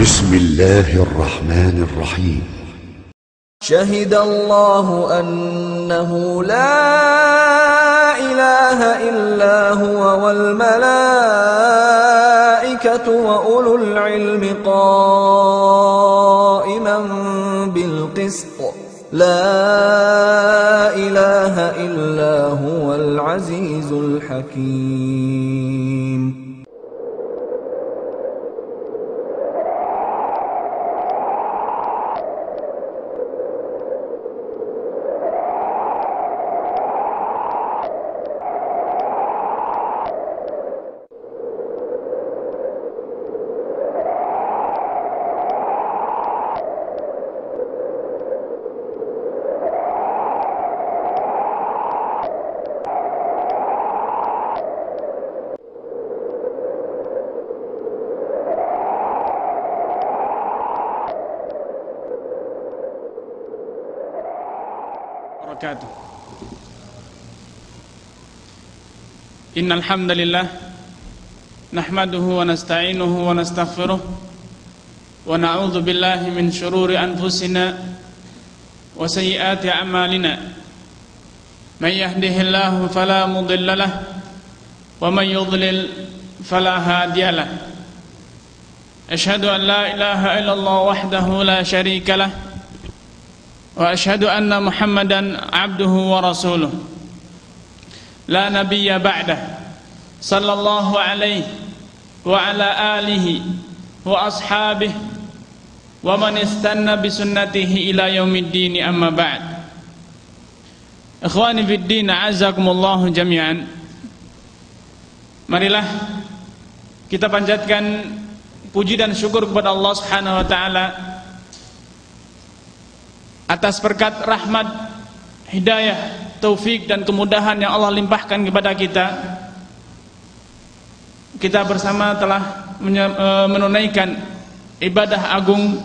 بسم الله الرحمن الرحيم شهد الله أنه لا إله إلا هو والملائكة وأولو العلم قائما بالقسط لا إله إلا هو العزيز الحكيم. Innal hamdalillah nahmaduhu wa nasta'inuhu wa nastaghfiruh wa na'udzu billahi min shururi anfusina wa sayyiati a'malina may yahdihillahu fala mudilla lahu wa may yudlil fala hadiya lahu ashhadu an la ilaha illallah wahdahu la sharika lahu wa ashhadu anna Muhammadan abduhu wa rasuluh la nabiyya ba'dah sallallahu alaihi wa ala alihi wa ashabihi wa man istanna bi sunnatihi ila yaumiddin amma ba'd. Ikhwani fid din, a'azzakumullah jami'an. Marilah kita panjatkan puji dan syukur kepada Allah Subhanahu wa taala atas berkat rahmat, hidayah, taufik dan kemudahan yang Allah limpahkan kepada kita. Kita bersama telah menunaikan ibadah agung,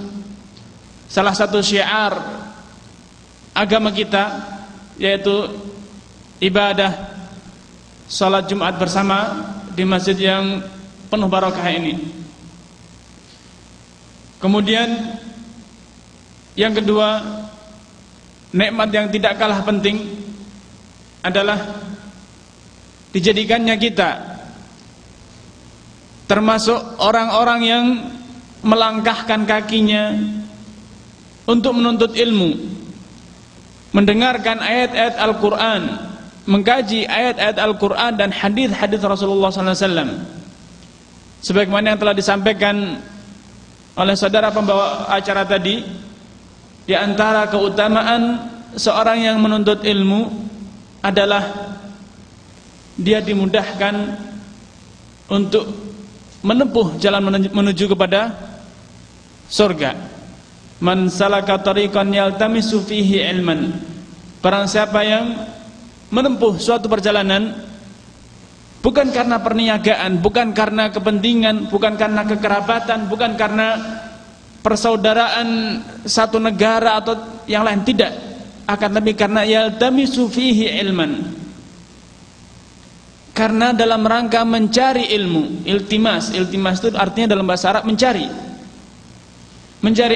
salah satu syiar agama kita, yaitu ibadah salat Jumat bersama di masjid yang penuh barakah ini. Kemudian yang kedua, nikmat yang tidak kalah penting adalah dijadikannya kita termasuk orang-orang yang melangkahkan kakinya untuk menuntut ilmu, mendengarkan ayat-ayat Al-Quran, mengkaji ayat-ayat Al-Quran dan hadis-hadis Rasulullah SAW, sebagaimana yang telah disampaikan oleh saudara pembawa acara tadi. Di antara keutamaan seorang yang menuntut ilmu adalah dia dimudahkan untuk menempuh jalan menuju kepada surga. Man salaka tariqan yaltamisu fihi ilman, barang siapa yang menempuh suatu perjalanan bukan karena perniagaan, bukan karena kepentingan, bukan karena kekerabatan, bukan karena persaudaraan satu negara atau yang lain, tidak, akan tapi karena yaltamisu fihi ilman, karena dalam rangka mencari ilmu. Iltimas itu artinya dalam bahasa Arab mencari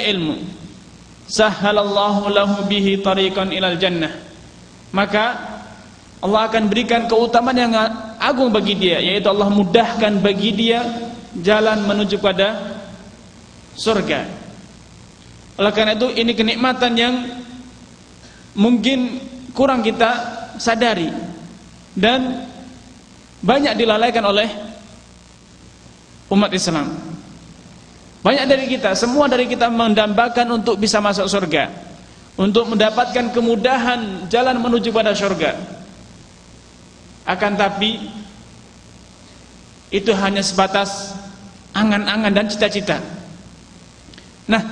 ilmu. Sahhalallahu lahu bihi tariqan ilal jannah, maka Allah akan berikan keutamaan yang agung bagi dia, yaitu Allah mudahkan bagi dia jalan menuju pada surga. Oleh karena itu, ini kenikmatan yang mungkin kurang kita sadari dan banyak dilalaikan oleh umat Islam. Banyak dari kita, semua dari kita mendambakan untuk bisa masuk surga, untuk mendapatkan kemudahan jalan menuju pada surga. Akan tapi itu hanya sebatas angan-angan dan cita-cita. Nah,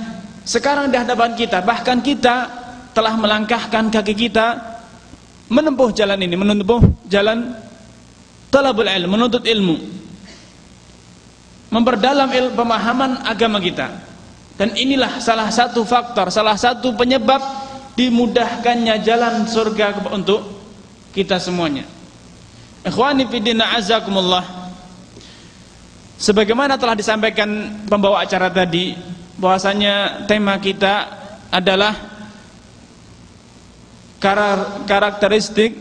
sekarang di hadapan kita, bahkan kita telah melangkahkan kaki kita menempuh jalan ini, menempuh jalan talabul ilm, menuntut ilmu, memperdalam pemahaman agama kita. Dan inilah salah satu faktor, salah satu penyebab dimudahkannya jalan surga untuk kita semuanya. Ikhwani fiddin, a'azzakumullah. Sebagaimana telah disampaikan pembawa acara tadi, bahwasanya tema kita adalah karakteristik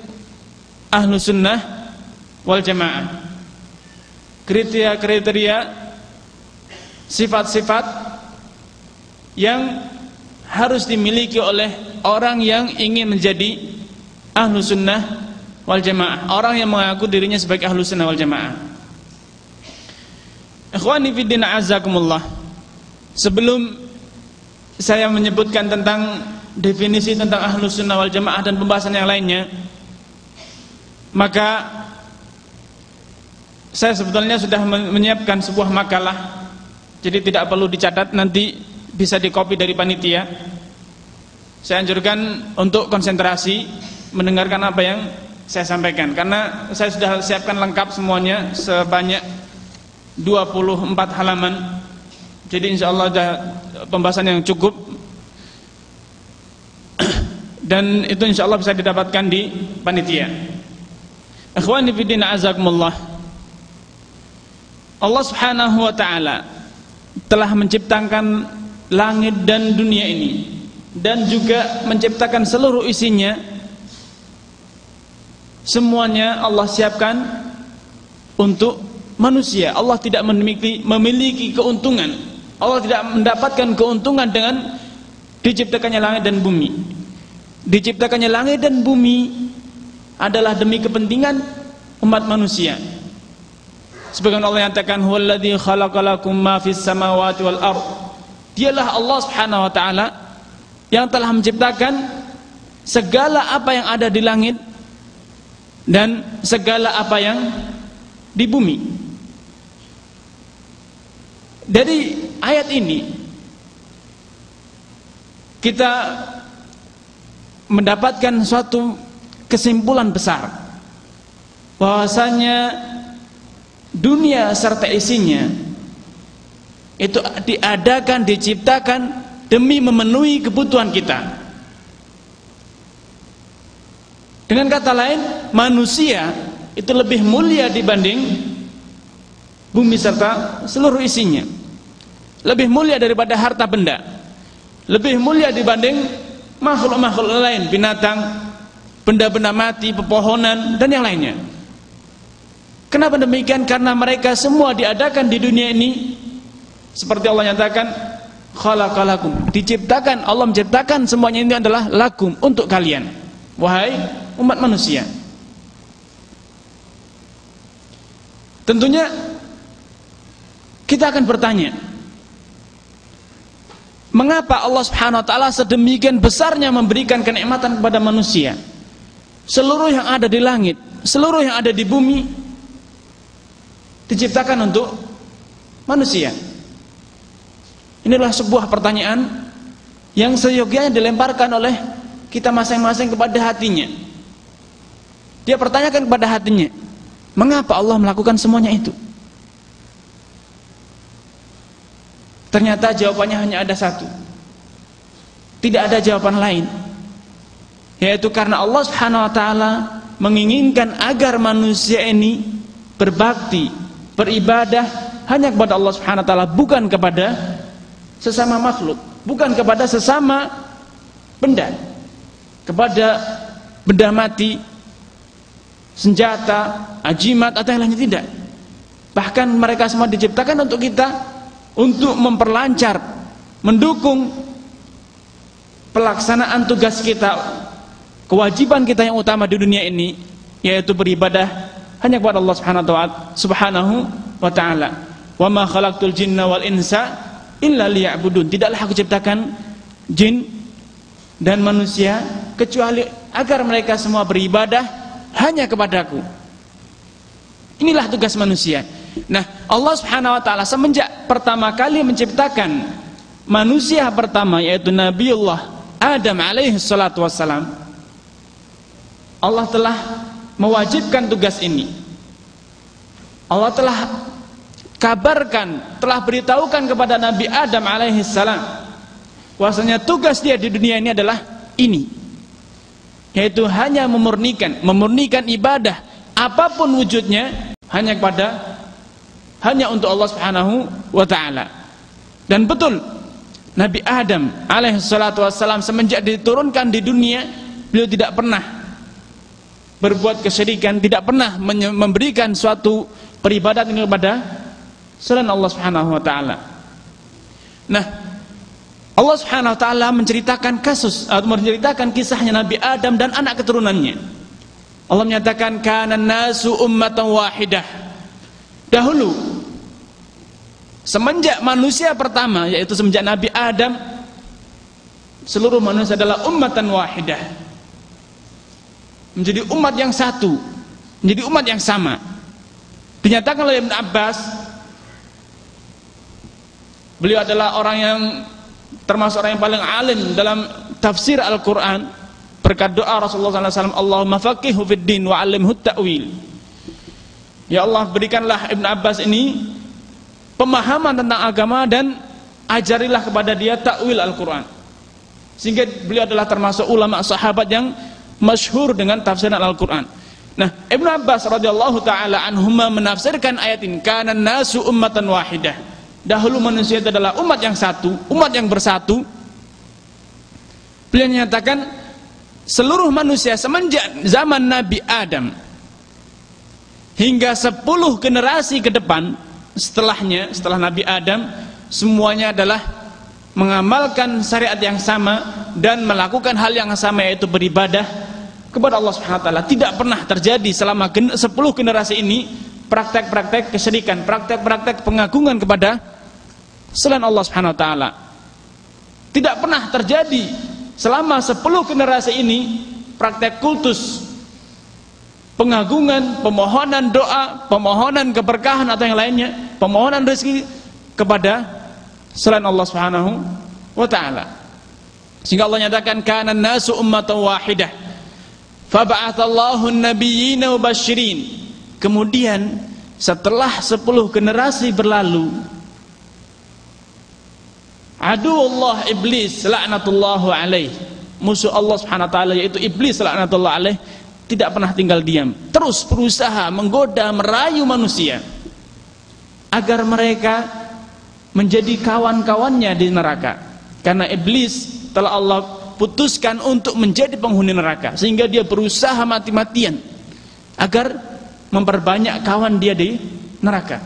Ahlus Sunnah wal Jamaah. Kriteria-kriteria, sifat-sifat yang harus dimiliki oleh orang yang ingin menjadi Ahlus Sunnah wal Jamaah, orang yang mengaku dirinya sebagai Ahlus Sunnah wal Jamaah. Ikhwani fiddin azakumullah, sebelum saya menyebutkan tentang definisi tentang Ahlus Sunnah wal Jamaah dan pembahasan yang lainnya, maka saya sebetulnya sudah menyiapkan sebuah makalah, jadi tidak perlu dicatat, nanti bisa dikopi dari panitia. Saya anjurkan untuk konsentrasi mendengarkan apa yang saya sampaikan, karena saya sudah siapkan lengkap semuanya sebanyak 24 halaman. Jadi insya Allah ada pembahasan yang cukup, dan itu insya Allah bisa didapatkan di panitia. Ikhwani fiddin azakumullah, Allah subhanahu wa ta'ala telah menciptakan langit dan dunia ini, dan juga menciptakan seluruh isinya. Semuanya Allah siapkan untuk manusia. Allah tidak memiliki keuntungan, Allah tidak mendapatkan keuntungan dengan diciptakannya langit dan bumi. Diciptakannya langit dan bumi adalah demi kepentingan umat manusia. Sebagaimana Allah nyatakan, huwallazi khalaqalakum ma fis samawati wal ard. Dialah Allah Subhanahu wa taala yang telah menciptakan segala apa yang ada di langit dan segala apa yang di bumi. Dari ayat ini kita mendapatkan suatu kesimpulan besar, bahwasanya dunia serta isinya itu diadakan, diciptakan demi memenuhi kebutuhan kita. Dengan kata lain, manusia itu lebih mulia dibanding bumi serta seluruh isinya, lebih mulia daripada harta benda, lebih mulia dibanding makhluk-makhluk lain, binatang, benda-benda mati, pepohonan, dan yang lainnya. Kenapa demikian? Karena mereka semua diadakan di dunia ini seperti Allah nyatakan, khalaqalakum, diciptakan, Allah menciptakan semuanya ini adalah lakum, untuk kalian, wahai umat manusia. Tentunya kita akan bertanya, mengapa Allah Subhanahu wa taala sedemikian besarnya memberikan kenikmatan kepada manusia? Seluruh yang ada di langit, seluruh yang ada di bumi diciptakan untuk manusia. Inilah sebuah pertanyaan yang seyogyanya dilemparkan oleh kita masing-masing kepada hatinya. Dia pertanyakan kepada hatinya, mengapa Allah melakukan semuanya itu? Ternyata jawabannya hanya ada satu, tidak ada jawaban lain, yaitu karena Allah Subhanahu wa taala menginginkan agar manusia ini berbakti, beribadah hanya kepada Allah Subhanahu wa taala, bukan kepada sesama makhluk, bukan kepada sesama benda, kepada benda mati, senjata, ajimat atau yang lainnya, tidak. Bahkan mereka semua diciptakan untuk kita, untuk memperlancar, mendukung pelaksanaan tugas kita, kewajiban kita yang utama di dunia ini, yaitu beribadah hanya kepada Allah Subhanahu wa ta'ala. Wa ma khalaqtul jinna wal insa illa liya'budun. Tidaklah aku ciptakan jin dan manusia kecuali agar mereka semua beribadah hanya kepadaku. Inilah tugas manusia. Nah, Allah Subhanahu wa ta'ala semenjak pertama kali menciptakan manusia pertama, yaitu Nabiullah Adam alaihi salatu wassalam, Allah telah mewajibkan tugas ini. Allah telah kabarkan, telah beritahukan kepada Nabi Adam alaihi salam bahwasanya tugas dia di dunia ini adalah ini, yaitu hanya memurnikan ibadah apapun wujudnya hanya untuk Allah Subhanahu wa ta'ala. Dan betul Nabi Adam alaihissalatu wassalam semenjak diturunkan di dunia, beliau tidak pernah berbuat kesyirikan, tidak pernah memberikan suatu peribadatan kepada selain Allah Subhanahu wa taala. Nah, Allah Subhanahu wa taala menceritakan kasus atau menceritakan kisahnya Nabi Adam dan anak keturunannya. Allah menyatakan kana nasu ummatan wahidah. Dahulu semenjak manusia pertama, yaitu semenjak Nabi Adam, seluruh manusia adalah ummatan wahidah, menjadi umat yang satu, menjadi umat yang sama. Dinyatakan oleh Ibn Abbas, beliau adalah orang yang termasuk orang yang paling alim dalam tafsir Al-Quran, berkat doa Rasulullah SAW, Allahumma faqihu fid din wa 'allimhu ta'wil. Ya Allah, berikanlah Ibn Abbas ini pemahaman tentang agama dan ajarilah kepada dia ta'wil Al-Quran, sehingga beliau adalah termasuk ulama sahabat yang masyhur dengan tafsiran Al-Quran. Nah, Ibn Abbas radhiyallahu ta'ala anhuma menafsirkan ayat ini, kana nasu ummatan wahidah. Dahulu manusia itu adalah umat yang satu, umat yang bersatu. Beliau menyatakan seluruh manusia semenjak zaman Nabi Adam hingga 10 generasi ke depan setelahnya, setelah Nabi Adam, semuanya adalah mengamalkan syariat yang sama dan melakukan hal yang sama, yaitu beribadah kepada Allah Subhanahu wa taala. Tidak pernah terjadi selama 10 generasi ini praktek-praktek kesyirikan, praktek-praktek pengagungan kepada selain Allah Subhanahu wa taala. Tidak pernah terjadi selama 10 generasi ini praktek kultus, pengagungan, pemohonan doa, pemohonan keberkahan atau yang lainnya, pemohonan rezeki kepada selain Allah Subhanahu wa taala. Sehingga Allah nyatakan kana nasu ummatan wahidah fab'atsallahu an-nabiyyina mubasysyirin. Kemudian setelah 10 generasi berlalu, aduwullah iblis laknatullahu alaih, musuh Allah Subhanahu wa taala yaitu iblis laknatullah alaih, tidak pernah tinggal diam, terus berusaha menggoda, merayu manusia agar mereka menjadi kawan-kawannya di neraka. Karena iblis telah Allah putuskan untuk menjadi penghuni neraka, sehingga dia berusaha mati-matian agar memperbanyak kawan dia di neraka.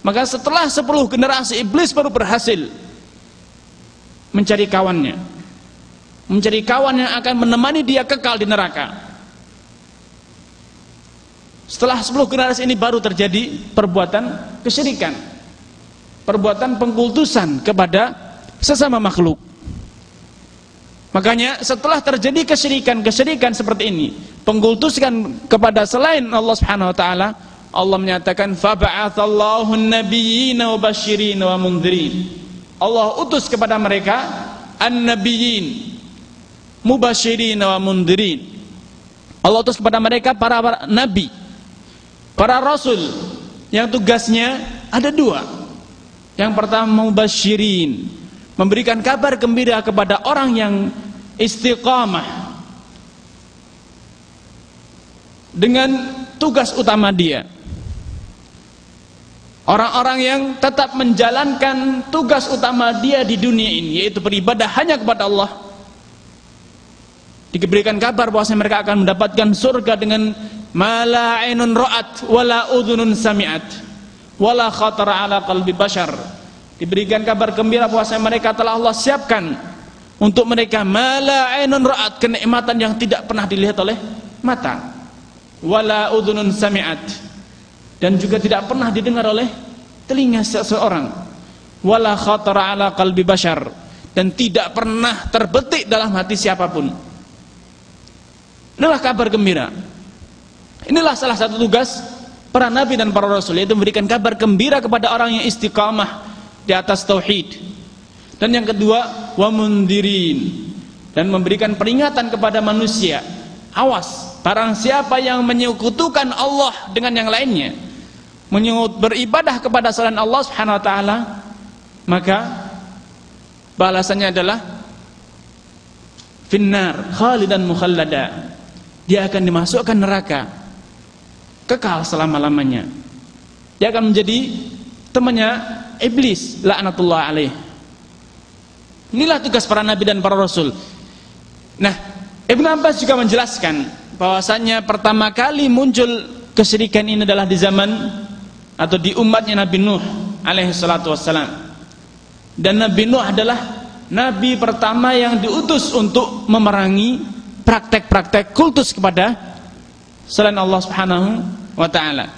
Maka setelah 10 generasi, iblis baru berhasil mencari kawannya, mencari kawan yang akan menemani dia kekal di neraka. Setelah 10 generasi ini baru terjadi perbuatan kesyirikan, perbuatan pengkultusan kepada sesama makhluk. Makanya setelah terjadi kesyirikan seperti ini, pengkultusan kepada selain Allah Subhanahu wa taala, Allah menyatakan fab'atsallahu an-nabiyyina mubasysyirin wa mundhirin. Allah utus kepada mereka an-nabiyyin mubasysyirin wa mundhirin. Allah utus kepada mereka para nabi, para rasul yang tugasnya ada 2. Yang pertama mubasysyirin, memberikan kabar gembira kepada orang yang istiqamah dengan tugas utama dia. Orang-orang yang tetap menjalankan tugas utama dia di dunia ini, yaitu beribadah hanya kepada Allah, diberikan kabar bahwasanya mereka akan mendapatkan surga dengan ma la ainun ra'at wala udhunun sami'at wala khatara ala qalbi bashar. Diberikan kabar gembira bahwasanya mereka telah Allah siapkan untuk mereka ma la ainun ra'at, kenikmatan yang tidak pernah dilihat oleh mata, wala udhunun sami'at, dan juga tidak pernah didengar oleh telinga seseorang, wala khatara ala qalbi bashar, dan tidak pernah terbetik dalam hati siapapun. Inilah kabar gembira. Inilah salah satu tugas para nabi dan para rasul, yaitu memberikan kabar gembira kepada orang yang istiqamah di atas tauhid. Dan yang kedua, wa mundhirin, dan memberikan peringatan kepada manusia, awas, barang siapa yang menyekutukan Allah dengan yang lainnya, beribadah kepada selain Allah Subhanahu wa taala, maka balasannya adalah finnar khalidan mukhallada, dia akan dimasukkan neraka kekal selama-lamanya. Dia akan menjadi temannya iblis laknatullah alaih. Inilah tugas para nabi dan para rasul. Nah, Ibnu Abbas juga menjelaskan bahwasanya pertama kali muncul kesyirikan ini adalah di zaman atau di umatnya Nabi Nuh alaihi salatu wassalam. Dan Nabi Nuh adalah nabi pertama yang diutus untuk memerangi praktek-praktek kultus kepada selain Allah Subhanahu wa taala.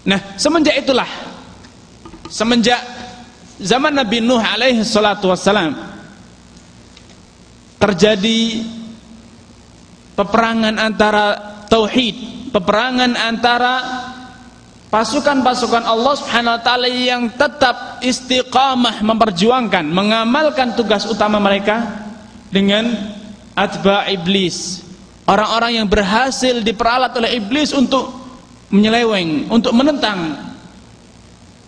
Nah, semenjak itulah, semenjak zaman Nabi Nuh alaihi salatu wassalam, terjadi peperangan antara tauhid, peperangan antara pasukan-pasukan Allah Subhanahu wa taala yang tetap istiqamah memperjuangkan, mengamalkan tugas utama mereka, dengan atba iblis, orang-orang yang berhasil diperalat oleh iblis untuk menyeleweng, untuk menentang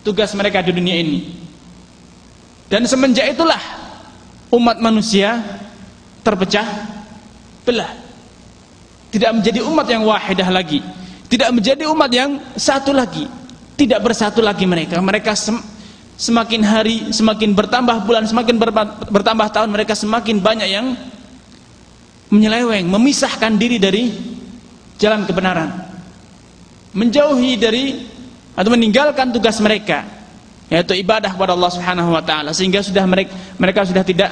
tugas mereka di dunia ini. Dan semenjak itulah umat manusia terpecah belah, tidak menjadi umat yang wahidah lagi, tidak menjadi umat yang satu lagi, tidak bersatu lagi mereka. Semakin hari, semakin bertambah bulan, semakin bertambah tahun, mereka semakin banyak yang menyeleweng, memisahkan diri dari jalan kebenaran, menjauhi dari atau meninggalkan tugas mereka, yaitu ibadah kepada Allah Subhanahu wa taala, sehingga mereka sudah tidak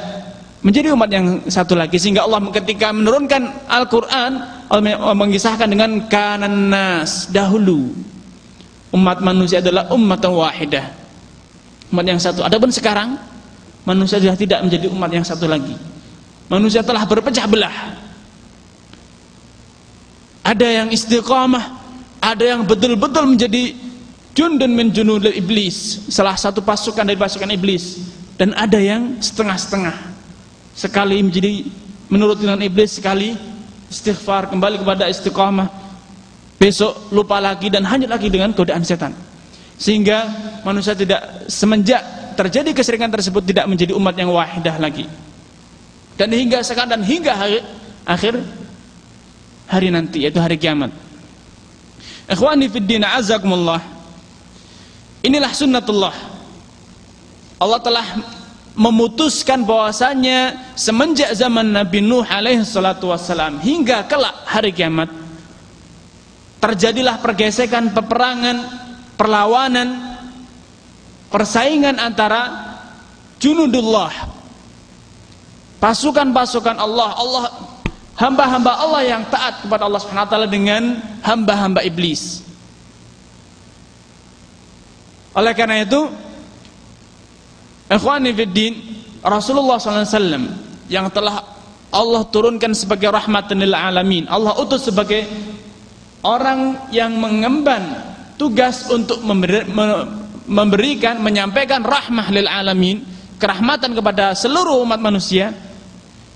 menjadi umat yang satu lagi. Sehingga Allah ketika menurunkan Al-Qur'an, Allah mengisahkan dengan kanan nas, dahulu umat manusia adalah ummatan wahidah, umat yang satu. Adapun sekarang manusia sudah tidak menjadi umat yang satu lagi. Manusia telah berpecah belah. Ada yang istiqamah, ada yang betul-betul menjadi jundun min junudil iblis, salah satu pasukan dari pasukan iblis, dan ada yang setengah-setengah, sekali menjadi menurut dengan iblis, sekali istighfar, kembali kepada istiqamah, besok lupa lagi dan hanyut lagi dengan godaan setan. Sehingga manusia tidak, semenjak terjadi kesyirikan tersebut, tidak menjadi umat yang wahidah lagi. Dan hingga sekarang dan hingga akhir hari nanti, yaitu hari kiamat. Ikhwani fid din, azakumullah. Inilah sunnatullah. Allah telah memutuskan bahwasanya semenjak zaman Nabi Nuh alaihi salatu wassalam hingga kelak hari kiamat, terjadilah pergesekan, peperangan, perlawanan, persaingan antara junudullah, pasukan-pasukan Allah, hamba-hamba Allah yang taat kepada Allah Subhanahu wa taala, dengan hamba-hamba iblis. Oleh karena itu, ikhwani fiddin, Rasulullah SAW yang telah Allah turunkan sebagai rahmatan lil alamin, Allah utus sebagai orang yang mengemban tugas untuk memberikan, menyampaikan rahmah lil alamin, kerahmatan kepada seluruh umat manusia,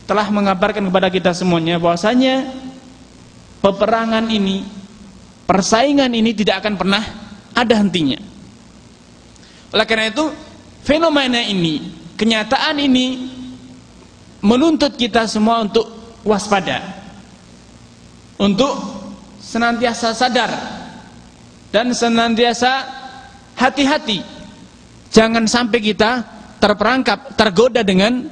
telah mengabarkan kepada kita semuanya bahwasanya peperangan ini, persaingan ini tidak akan pernah ada hentinya. Oleh karena itu, fenomena ini, kenyataan ini menuntut kita semua untuk waspada, untuk senantiasa sadar dan senantiasa hati-hati, jangan sampai kita terperangkap, tergoda dengan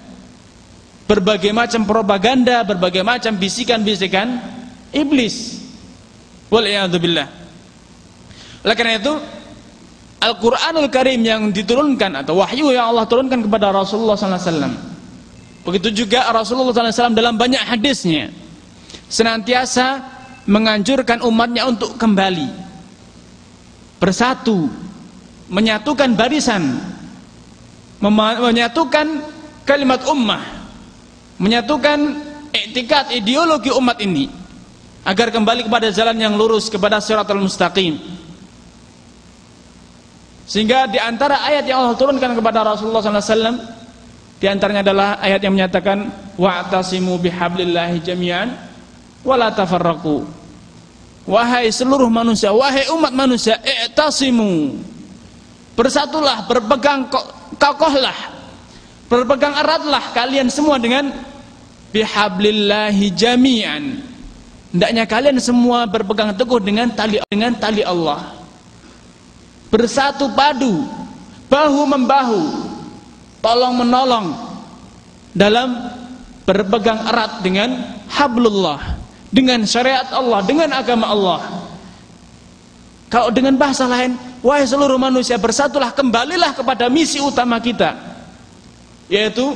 berbagai macam propaganda, berbagai macam bisikan-bisikan iblis. Wal'iyadzubillah. Oleh karena itu, Al-Quranul Karim yang diturunkan atau wahyu yang Allah turunkan kepada Rasulullah SAW, begitu juga Rasulullah SAW dalam banyak hadisnya senantiasa menganjurkan umatnya untuk kembali bersatu, menyatukan barisan, menyatukan kalimat ummah, menyatukan i'tikad, ideologi umat ini, agar kembali kepada jalan yang lurus, kepada shiratal mustaqim. Sehingga di antara ayat yang Allah turunkan kepada Rasulullah SAW, di antaranya adalah ayat yang menyatakan wa'tasimu bihablillahi jami'an wa la tafarraqu. Wahai seluruh manusia, wahai umat manusia, i'tasimu, bersatulah, berpegang kokohlah, berpegang eratlah kalian semua dengan bihablillahi jami'an. Hendaknya kalian semua berpegang teguh dengan tali Allah, bersatu padu, bahu membahu, tolong menolong dalam berpegang erat dengan hablullah, dengan syariat Allah, dengan agama Allah. Kalau dengan bahasa lain, wahai seluruh manusia, bersatulah, kembalilah kepada misi utama kita, yaitu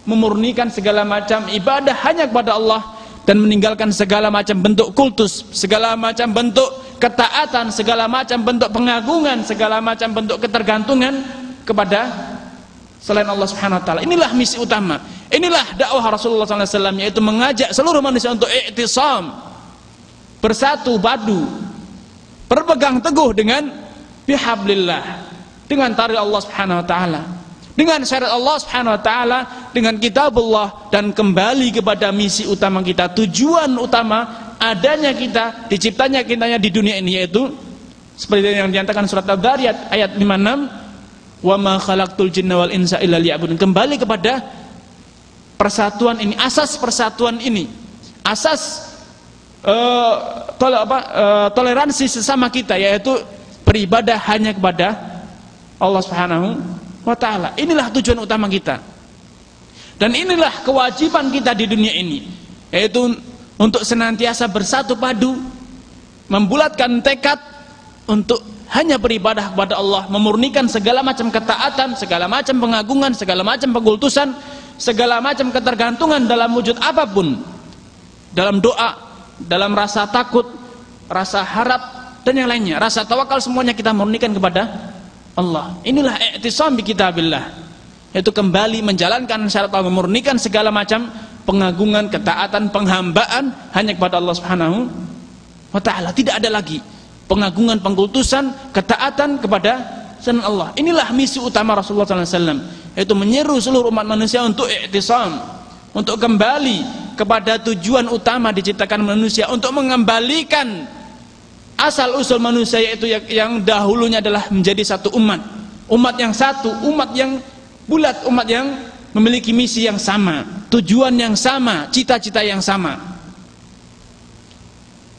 memurnikan segala macam ibadah hanya kepada Allah dan meninggalkan segala macam bentuk kultus, segala macam bentuk ketaatan, segala macam bentuk pengagungan, segala macam bentuk ketergantungan kepada selain Allah Subhanahu wa taala. Inilah misi utama. Inilah dakwah Rasulullah SAW, yaitu mengajak seluruh manusia untuk i'tisam, bersatu padu, berpegang teguh dengan bihablillah, dengan tali Allah Subhanahu wa taala, dengan syariat Allah Subhanahu wa taala, dengan kitabullah, dan kembali kepada misi utama kita, tujuan utama adanya kita, diciptanya kitanya di dunia ini, yaitu seperti yang dinyatakan surat Al-Dhariyat ayat 56, wa ma khalaqtul jinna wal insa illa liya'budun. Kembali kepada persatuan ini, asas persatuan ini, asas toleransi sesama kita, yaitu beribadah hanya kepada Allah Subhanahu wa taala. Inilah tujuan utama kita. Dan inilah kewajiban kita di dunia ini, yaitu untuk senantiasa bersatu padu, membulatkan tekad untuk hanya beribadah kepada Allah, memurnikan segala macam ketaatan, segala macam pengagungan, segala macam pengkultusan, segala macam ketergantungan dalam wujud apapun, dalam doa, dalam rasa takut, rasa harap, dan yang lainnya, rasa tawakal, semuanya kita murnikan kepada Allah. Inilah i'tisam bi kitabillah, yaitu kembali menjalankan syarat Allah, memurnikan segala macam pengagungan, ketaatan, penghambaan hanya kepada Allah Subhanahu wa taala. Tidak ada lagi pengagungan, pengkultusan, ketaatan kepada selain Allah. Inilah misi utama Rasulullah SAW, yaitu menyeru seluruh umat manusia untuk i'tisam, untuk kembali kepada tujuan utama diciptakan manusia, untuk mengembalikan asal usul manusia, yaitu yang dahulunya adalah menjadi satu umat, umat yang satu, umat yang bulat, umat yang memiliki misi yang sama, tujuan yang sama, cita-cita yang sama.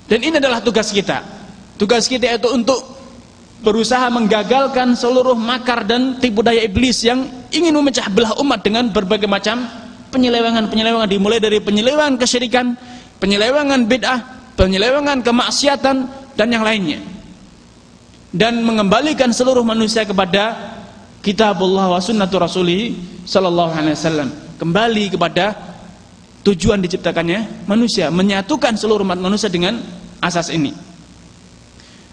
Dan ini adalah tugas kita. Tugas kita yaitu untuk berusaha menggagalkan seluruh makar dan tipu daya iblis yang ingin memecah belah umat dengan berbagai macam penyelewengan-penyelewengan, dimulai dari penyelewengan kesyirikan, penyelewengan bid'ah, penyelewengan kemaksiatan, dan yang lainnya, dan mengembalikan seluruh manusia kepada kitabullah wa sunnatu rasulih sallallahu alaihi wasallam, kembali kepada tujuan diciptakannya manusia, menyatukan seluruh umat manusia dengan asas ini.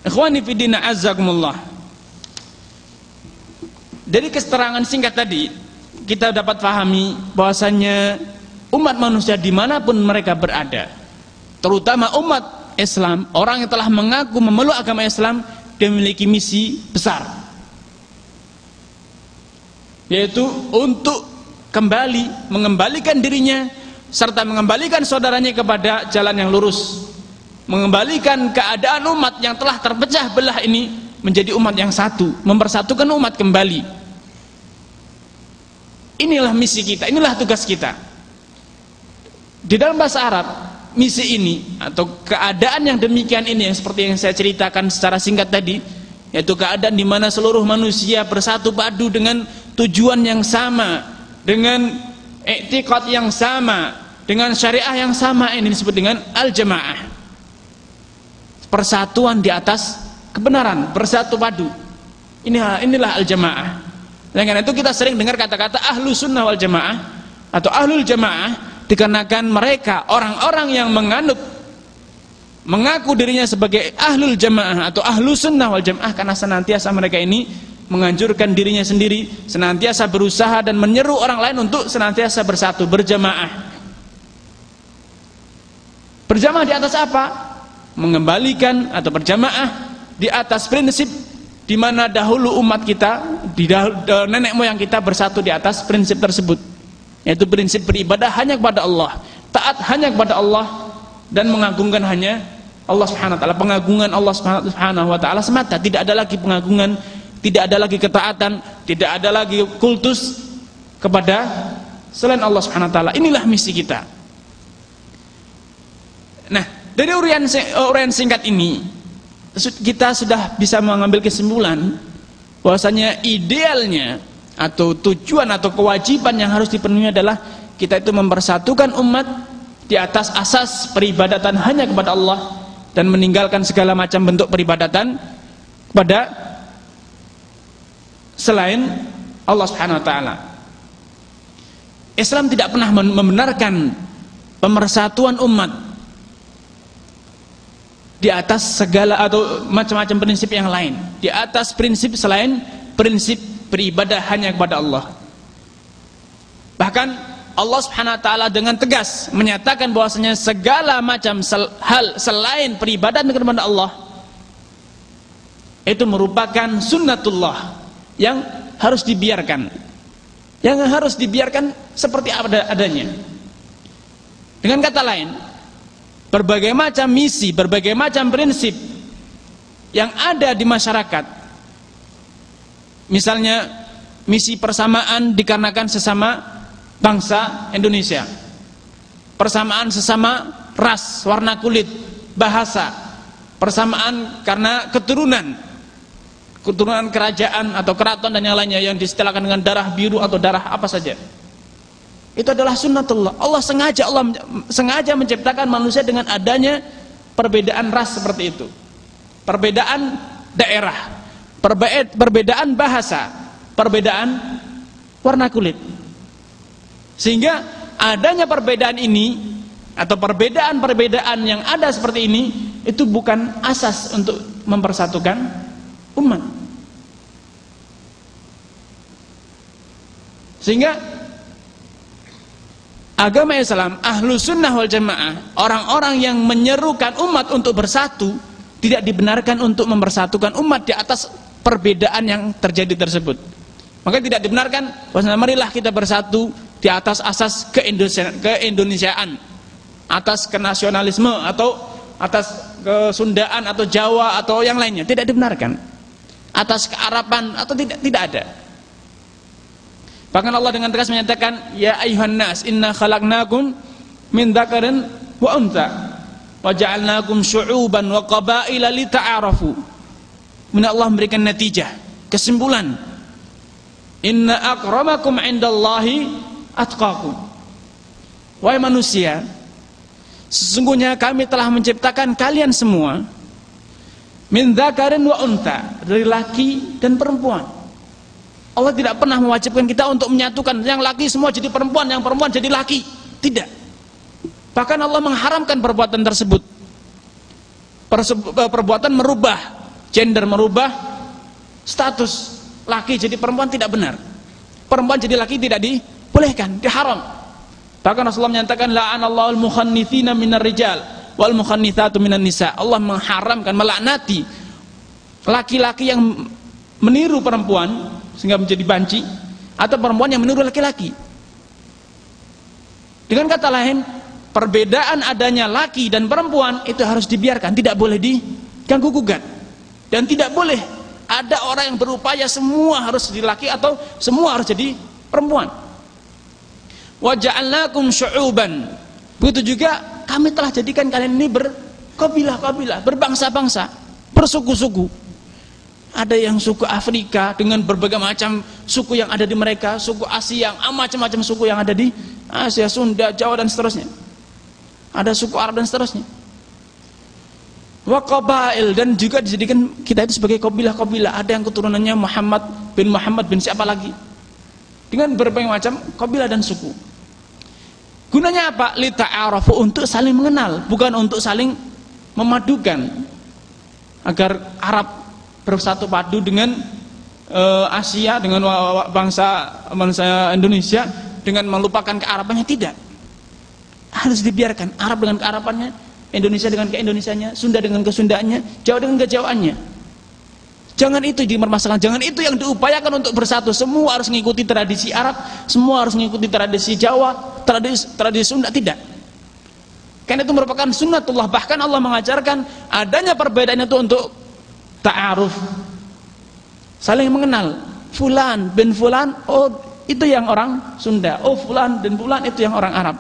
Ikhwani fiddin azzakumullah. Dari keterangan singkat tadi kita dapat pahami bahwasannya umat manusia dimanapun mereka berada, terutama umat Islam, orang yang telah mengaku memeluk agama Islam, dia memiliki misi besar, yaitu untuk kembali mengembalikan dirinya serta mengembalikan saudaranya kepada jalan yang lurus, mengembalikan keadaan umat yang telah terpecah belah ini menjadi umat yang satu, mempersatukan umat kembali. Inilah misi kita, inilah tugas kita. Di dalam bahasa Arab, misi ini atau keadaan yang demikian ini, yang seperti yang saya ceritakan secara singkat tadi, yaitu keadaan di mana seluruh manusia bersatu padu dengan tujuan yang sama, dengan i'tiqad yang sama, dengan syariah yang sama, ini disebut dengan al-jamaah, persatuan di atas kebenaran, bersatu padu. Inilah al-jamaah. Dan karena itu kita sering dengar kata-kata ahlu sunnah wal jamaah atau ahlul jamaah, dikarenakan mereka orang-orang yang mengaku dirinya sebagai ahlul jamaah atau ahlu sunnah wal jamaah, karena senantiasa mereka ini menganjurkan dirinya sendiri, senantiasa berusaha dan menyeru orang lain untuk senantiasa bersatu, berjamaah. Berjamaah di atas apa? Mengembalikan atau berjamaah di atas prinsip di mana dahulu umat kita, nenek moyang kita bersatu di atas prinsip tersebut, yaitu prinsip beribadah hanya kepada Allah, taat hanya kepada Allah, dan mengagungkan hanya Allah Subhanahu wa taala, pengagungan Allah Subhanahu wa taala semata. Tidak ada lagi pengagungan, tidak ada lagi ketaatan, tidak ada lagi kultus kepada selain Allah Subhanahu wa taala. Inilah misi kita. Nah, dari uraian singkat ini kita sudah bisa mengambil kesimpulan bahwasanya idealnya atau tujuan atau kewajiban yang harus dipenuhi adalah kita itu mempersatukan umat di atas asas peribadatan hanya kepada Allah dan meninggalkan segala macam bentuk peribadatan kepada selain Allah Subhanahu wa taala. Islam tidak pernah membenarkan pemersatuan umat di atas segala atau macam-macam prinsip yang lain, di atas prinsip selain prinsip beribadah hanya kepada Allah. Bahkan Allah Subhanahu wa taala dengan tegas menyatakan bahwasanya segala macam hal selain peribadatan kepada Allah itu merupakan sunnatullah yang harus dibiarkan. Yang harus dibiarkan seperti adanya. Dengan kata lain, berbagai macam misi, berbagai macam prinsip yang ada di masyarakat, misalnya misi persamaan dikarenakan sesama bangsa Indonesia, persamaan sesama ras, warna kulit, bahasa, persamaan karena keturunan kerajaan atau keraton dan yang lainnya yang diistilahkan dengan darah biru atau darah apa saja. Itu adalah sunnatullah. Allah sengaja menciptakan manusia dengan adanya perbedaan ras seperti itu, perbedaan daerah, perbedaan bahasa, perbedaan warna kulit. Sehingga adanya perbedaan ini atau perbedaan-perbedaan yang ada seperti ini itu bukan asas untuk mempersatukan umat. Sehingga agama Islam, ahlu sunnah wal jamaah, orang-orang yang menyerukan umat untuk bersatu, tidak dibenarkan untuk mempersatukan umat di atas perbedaan yang terjadi tersebut. Maka tidak dibenarkan bahwa marilah kita bersatu di atas asas keindonesiaan, atas kenasionalisme atau atas kesundaan atau Jawa atau yang lainnya, tidak dibenarkan. Atas kearaban atau tidak ada. Bahkan Allah dengan tegas menyatakan, ya ayuhan nas inna khalaqnakum min dzakarin wa untha wa ja'alnakum syu'uban wa qabaila lita'arafu. Kemudian Allah memberikan natijah, kesimpulan, inna akramakum indallahi atqakum. Wahai manusia, sesungguhnya kami telah menciptakan kalian semua min dzakarin wa untha, dari laki dan perempuan. Allah tidak pernah mewajibkan kita untuk menyatukan yang laki semua jadi perempuan, yang perempuan jadi laki. Tidak. Bahkan Allah mengharamkan perbuatan tersebut. Perbuatan merubah gender, merubah status laki jadi perempuan tidak benar. Perempuan jadi laki tidak dibolehkan, diharam. Bahkan Rasulullah menyatakan la'anallahu al-mukhannithina minar rijal wal mukhannithatu minan nisa. Allah mengharamkan, melaknati laki-laki yang meniru perempuan sehingga menjadi banci, atau perempuan yang meniru laki-laki. Dengan kata lain, perbedaan adanya laki dan perempuan itu harus dibiarkan, tidak boleh diganggu gugat, dan tidak boleh ada orang yang berupaya semua harus jadi laki atau semua harus jadi perempuan. Wa ja'alnakum syu'uban, begitu juga kami telah jadikan kalian ini berkabilah-kabilah, berbangsa-bangsa, bersuku-suku. Ada yang suku Afrika dengan berbagai macam suku yang ada di mereka, suku Asia yang macam-macam suku yang ada di Asia, Sunda, Jawa dan seterusnya. Ada suku Arab dan seterusnya. Wa qabail, dan juga dijadikan kita itu sebagai kabilah-kabilah. Ada yang keturunannya Muhammad bin siapa lagi. Dengan berbagai macam kabilah dan suku. Gunanya apa? Lita'arafu, untuk saling mengenal, bukan untuk saling memadukan. Agar Arab bersatu padu dengan Asia, dengan bangsa Indonesia, dengan melupakan kearabannya. Tidak, harus dibiarkan Arab dengan kearabannya, Indonesia dengan keindonesianya, Sunda dengan kesundaannya, Jawa dengan kejawaannya. Jangan itu dipermasalahkan, jangan itu yang diupayakan untuk bersatu. Semua harus mengikuti tradisi Arab, semua harus mengikuti tradisi Jawa, tradisi Sunda. Tidak, karena itu merupakan sunnatullah. Bahkan Allah mengajarkan adanya perbedaan itu untuk ta'aruf, saling mengenal. Fulan bin Fulan, oh itu yang orang Sunda, oh Fulan bin Fulan itu yang orang Arab,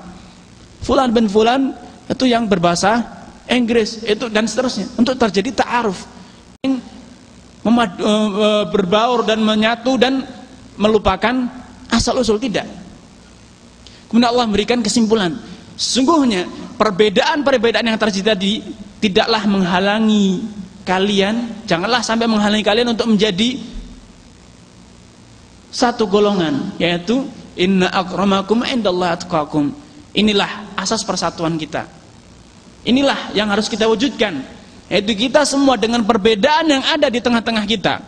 Fulan bin Fulan itu yang berbahasa Inggris, itu dan seterusnya, untuk terjadi ta'aruf, berbaur dan menyatu dan melupakan asal usul, tidak. Kemudian Allah memberikan kesimpulan, sesungguhnya perbedaan-perbedaan yang terjadi tidaklah menghalangi kalian, janganlah sampai menghalangi kalian untuk menjadi satu golongan, yaitu inna akramakum indallahi atqakum. Inilah asas persatuan kita, inilah yang harus kita wujudkan, yaitu kita semua dengan perbedaan yang ada di tengah-tengah kita,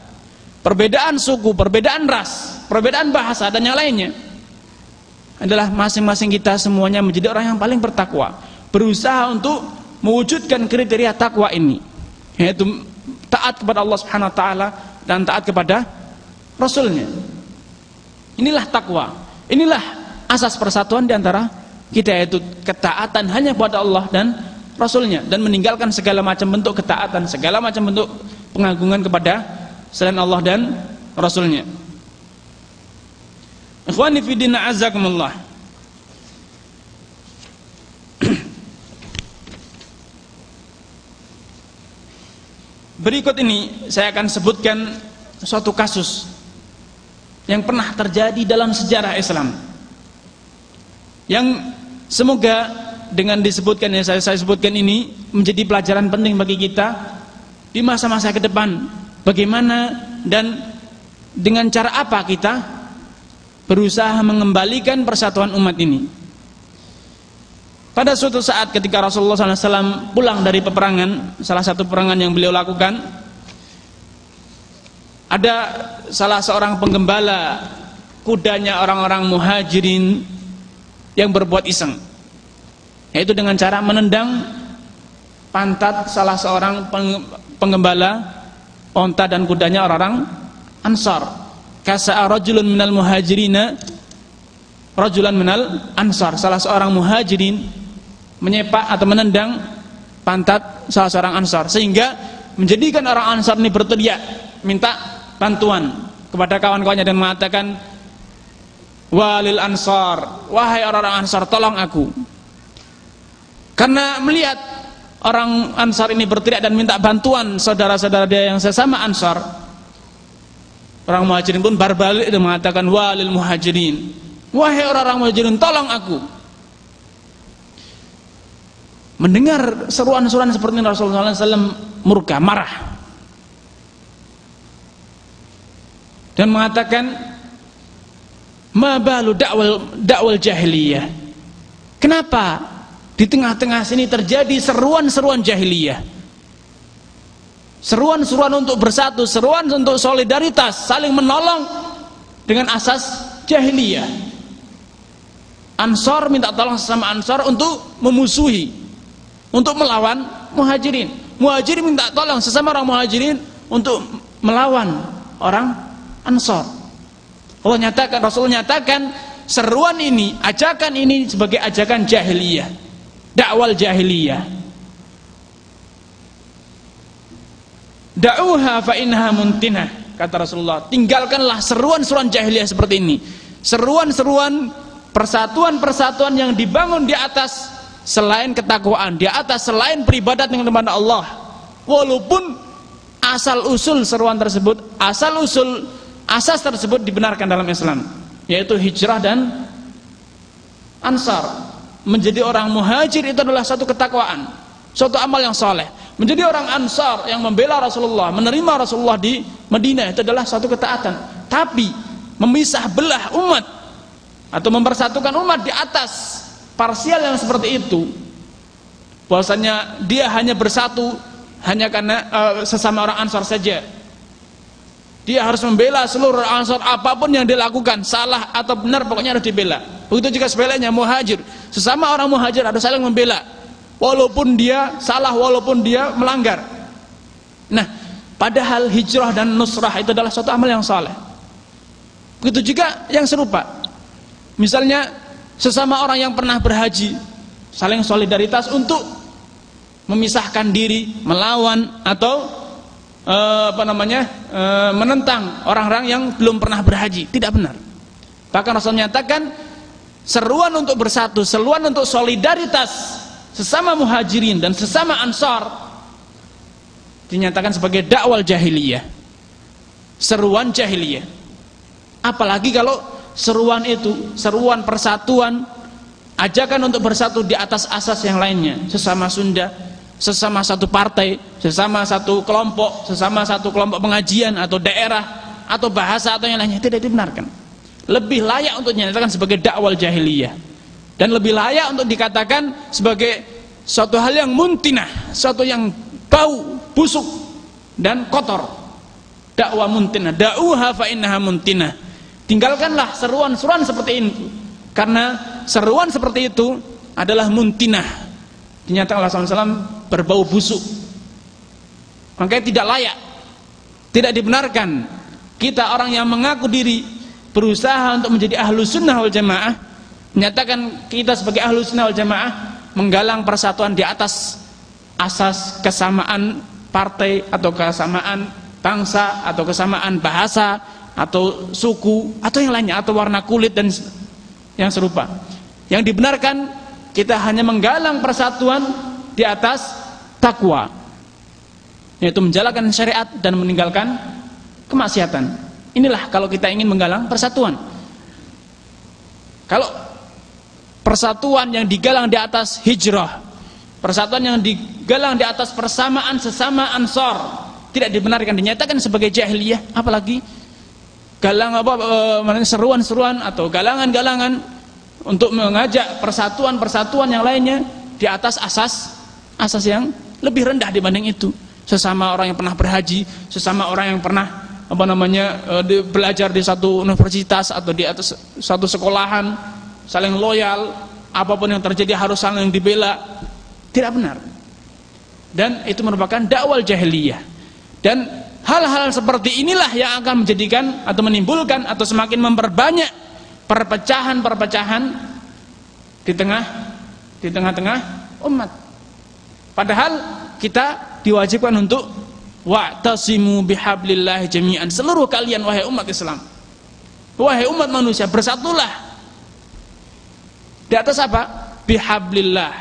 perbedaan suku, perbedaan ras, perbedaan bahasa dan yang lainnya, adalah masing-masing kita semuanya menjadi orang yang paling bertakwa, berusaha untuk mewujudkan kriteria takwa ini, yaitu taat kepada Allah Subhanahu wa taala dan taat kepada Rasulnya. Inilah takwa, inilah asas persatuan di antara kita, yaitu ketaatan hanya kepada Allah dan Rasulnya, dan meninggalkan segala macam bentuk ketaatan, segala macam bentuk pengagungan kepada selain Allah dan Rasulnya. Ikhwani fi din, azakumullah. Berikut ini saya akan sebutkan suatu kasus yang pernah terjadi dalam sejarah Islam, yang semoga dengan disebutkan yang saya sebutkan ini menjadi pelajaran penting bagi kita di masa-masa ke depan, bagaimana dan dengan cara apa kita berusaha mengembalikan persatuan umat ini. Pada suatu saat ketika Rasulullah SAW pulang dari peperangan, salah satu peperangan yang beliau lakukan, ada salah seorang penggembala kudanya orang-orang muhajirin yang berbuat iseng, yaitu dengan cara menendang pantat salah seorang penggembala onta dan kudanya orang-orang Ansar. Kasa'a rajulun minal muhajirina rajulan minal Ansar. Salah seorang muhajirin menyepak atau menendang pantat salah seorang Ansar, sehingga menjadikan orang Ansar ini berteriak minta bantuan kepada kawan-kawannya dan mengatakan, walil Ansar, wahai orang-orang Ansar, tolong aku. Karena melihat orang Ansar ini berteriak dan minta bantuan saudara-saudara dia yang sesama Ansar, orang muhajirin pun berbalik dan mengatakan, walil muhajirin, wahai orang-orang muhajirin, tolong aku. Mendengar seruan-seruan seperti ini, Rasulullah SAW murka, marah, dan mengatakan, ma balu dakwal jahiliyah, kenapa di tengah-tengah sini terjadi seruan-seruan jahiliyah, seruan-seruan untuk bersatu, seruan untuk solidaritas, saling menolong dengan asas jahiliyah. Ansar minta tolong sesama Ansar untuk memusuhi, untuk melawan muhajirin. Muhajirin minta tolong sesama orang muhajirin untuk melawan orang Ansar. Allah nyatakan, Rasul nyatakan seruan ini, ajakan ini sebagai ajakan jahiliyah, dakwal jahiliyah. Da'uha fa innaha muntinah, kata Rasulullah. Tinggalkanlah seruan-seruan jahiliyah seperti ini, seruan-seruan persatuan-persatuan yang dibangun di atas selain ketakwaan, di atas selain beribadat dengan kepada Allah. Walaupun asal usul seruan tersebut, asas tersebut dibenarkan dalam Islam, yaitu hijrah dan Ansar. Menjadi orang muhajir itu adalah satu ketakwaan, suatu amal yang soleh. Menjadi orang Ansar yang membela Rasulullah, menerima Rasulullah di Madinah, itu adalah suatu ketaatan. Tapi memisah belah umat atau mempersatukan umat di atas parsial yang seperti itu, bahwasanya dia hanya bersatu hanya karena sesama orang Ansar saja, dia harus membela seluruh Ansar, apapun yang dilakukan, salah atau benar, pokoknya harus dibela. Begitu juga sebaliknya muhajir, sesama orang muhajir harus saling membela, walaupun dia salah, walaupun dia melanggar. Nah, padahal hijrah dan nusrah itu adalah suatu amal yang saleh. Begitu juga yang serupa, misalnya sesama orang yang pernah berhaji, saling solidaritas untuk memisahkan diri, melawan atau menentang orang-orang yang belum pernah berhaji. Tidak benar. Bahkan Rasul menyatakan seruan untuk bersatu, seruan untuk solidaritas sesama muhajirin dan sesama Ansar dinyatakan sebagai dakwal jahiliyah, seruan jahiliyah. Apalagi kalau seruan itu, seruan persatuan, ajakan untuk bersatu di atas asas yang lainnya, sesama Sunda, sesama satu partai, sesama satu kelompok pengajian atau daerah atau bahasa atau yang lainnya, tidak dibenarkan. Lebih layak untuk dinyatakan sebagai dakwah jahiliyah, dan lebih layak untuk dikatakan sebagai suatu hal yang muntinah, suatu yang bau, busuk dan kotor. Dakwah muntinah, da'uha fa innaha muntinah. Tinggalkanlah seruan-seruan seperti ini, karena seruan seperti itu adalah muntinah, dinyatakan oleh SAW berbau busuk. Makanya tidak layak, tidak dibenarkan kita orang yang mengaku diri berusaha untuk menjadi ahlu sunnah wal jamaah, menyatakan kita sebagai ahlu sunnah wal jamaah menggalang persatuan di atas asas kesamaan partai atau kesamaan bangsa atau kesamaan bahasa atau suku atau yang lainnya, atau warna kulit dan yang serupa. Yang dibenarkan kita hanya menggalang persatuan di atas takwa, yaitu menjalankan syariat dan meninggalkan kemaksiatan. Inilah kalau kita ingin menggalang persatuan. Kalau persatuan yang digalang di atas hijrah, persatuan yang digalang di atas persamaan sesama Ansor, tidak dibenarkan, dinyatakan sebagai jahiliyah. Apalagi galang seruan-seruan atau galangan-galangan untuk mengajak persatuan-persatuan yang lainnya di atas asas yang lebih rendah dibanding itu. Sesama orang yang pernah berhaji, sesama orang yang pernah belajar di satu universitas atau di atas satu sekolahan, saling loyal, apapun yang terjadi harus saling dibela. Tidak benar. Dan itu merupakan dakwah jahiliyah. Dan hal-hal seperti inilah yang akan menjadikan atau menimbulkan atau semakin memperbanyak perpecahan-perpecahan di tengah-tengah umat. Padahal kita diwajibkan untuk wa'tasimu bihablillah jami'an, seluruh kalian wahai umat Islam, wahai umat manusia, bersatulah di atas apa? Bihablillah,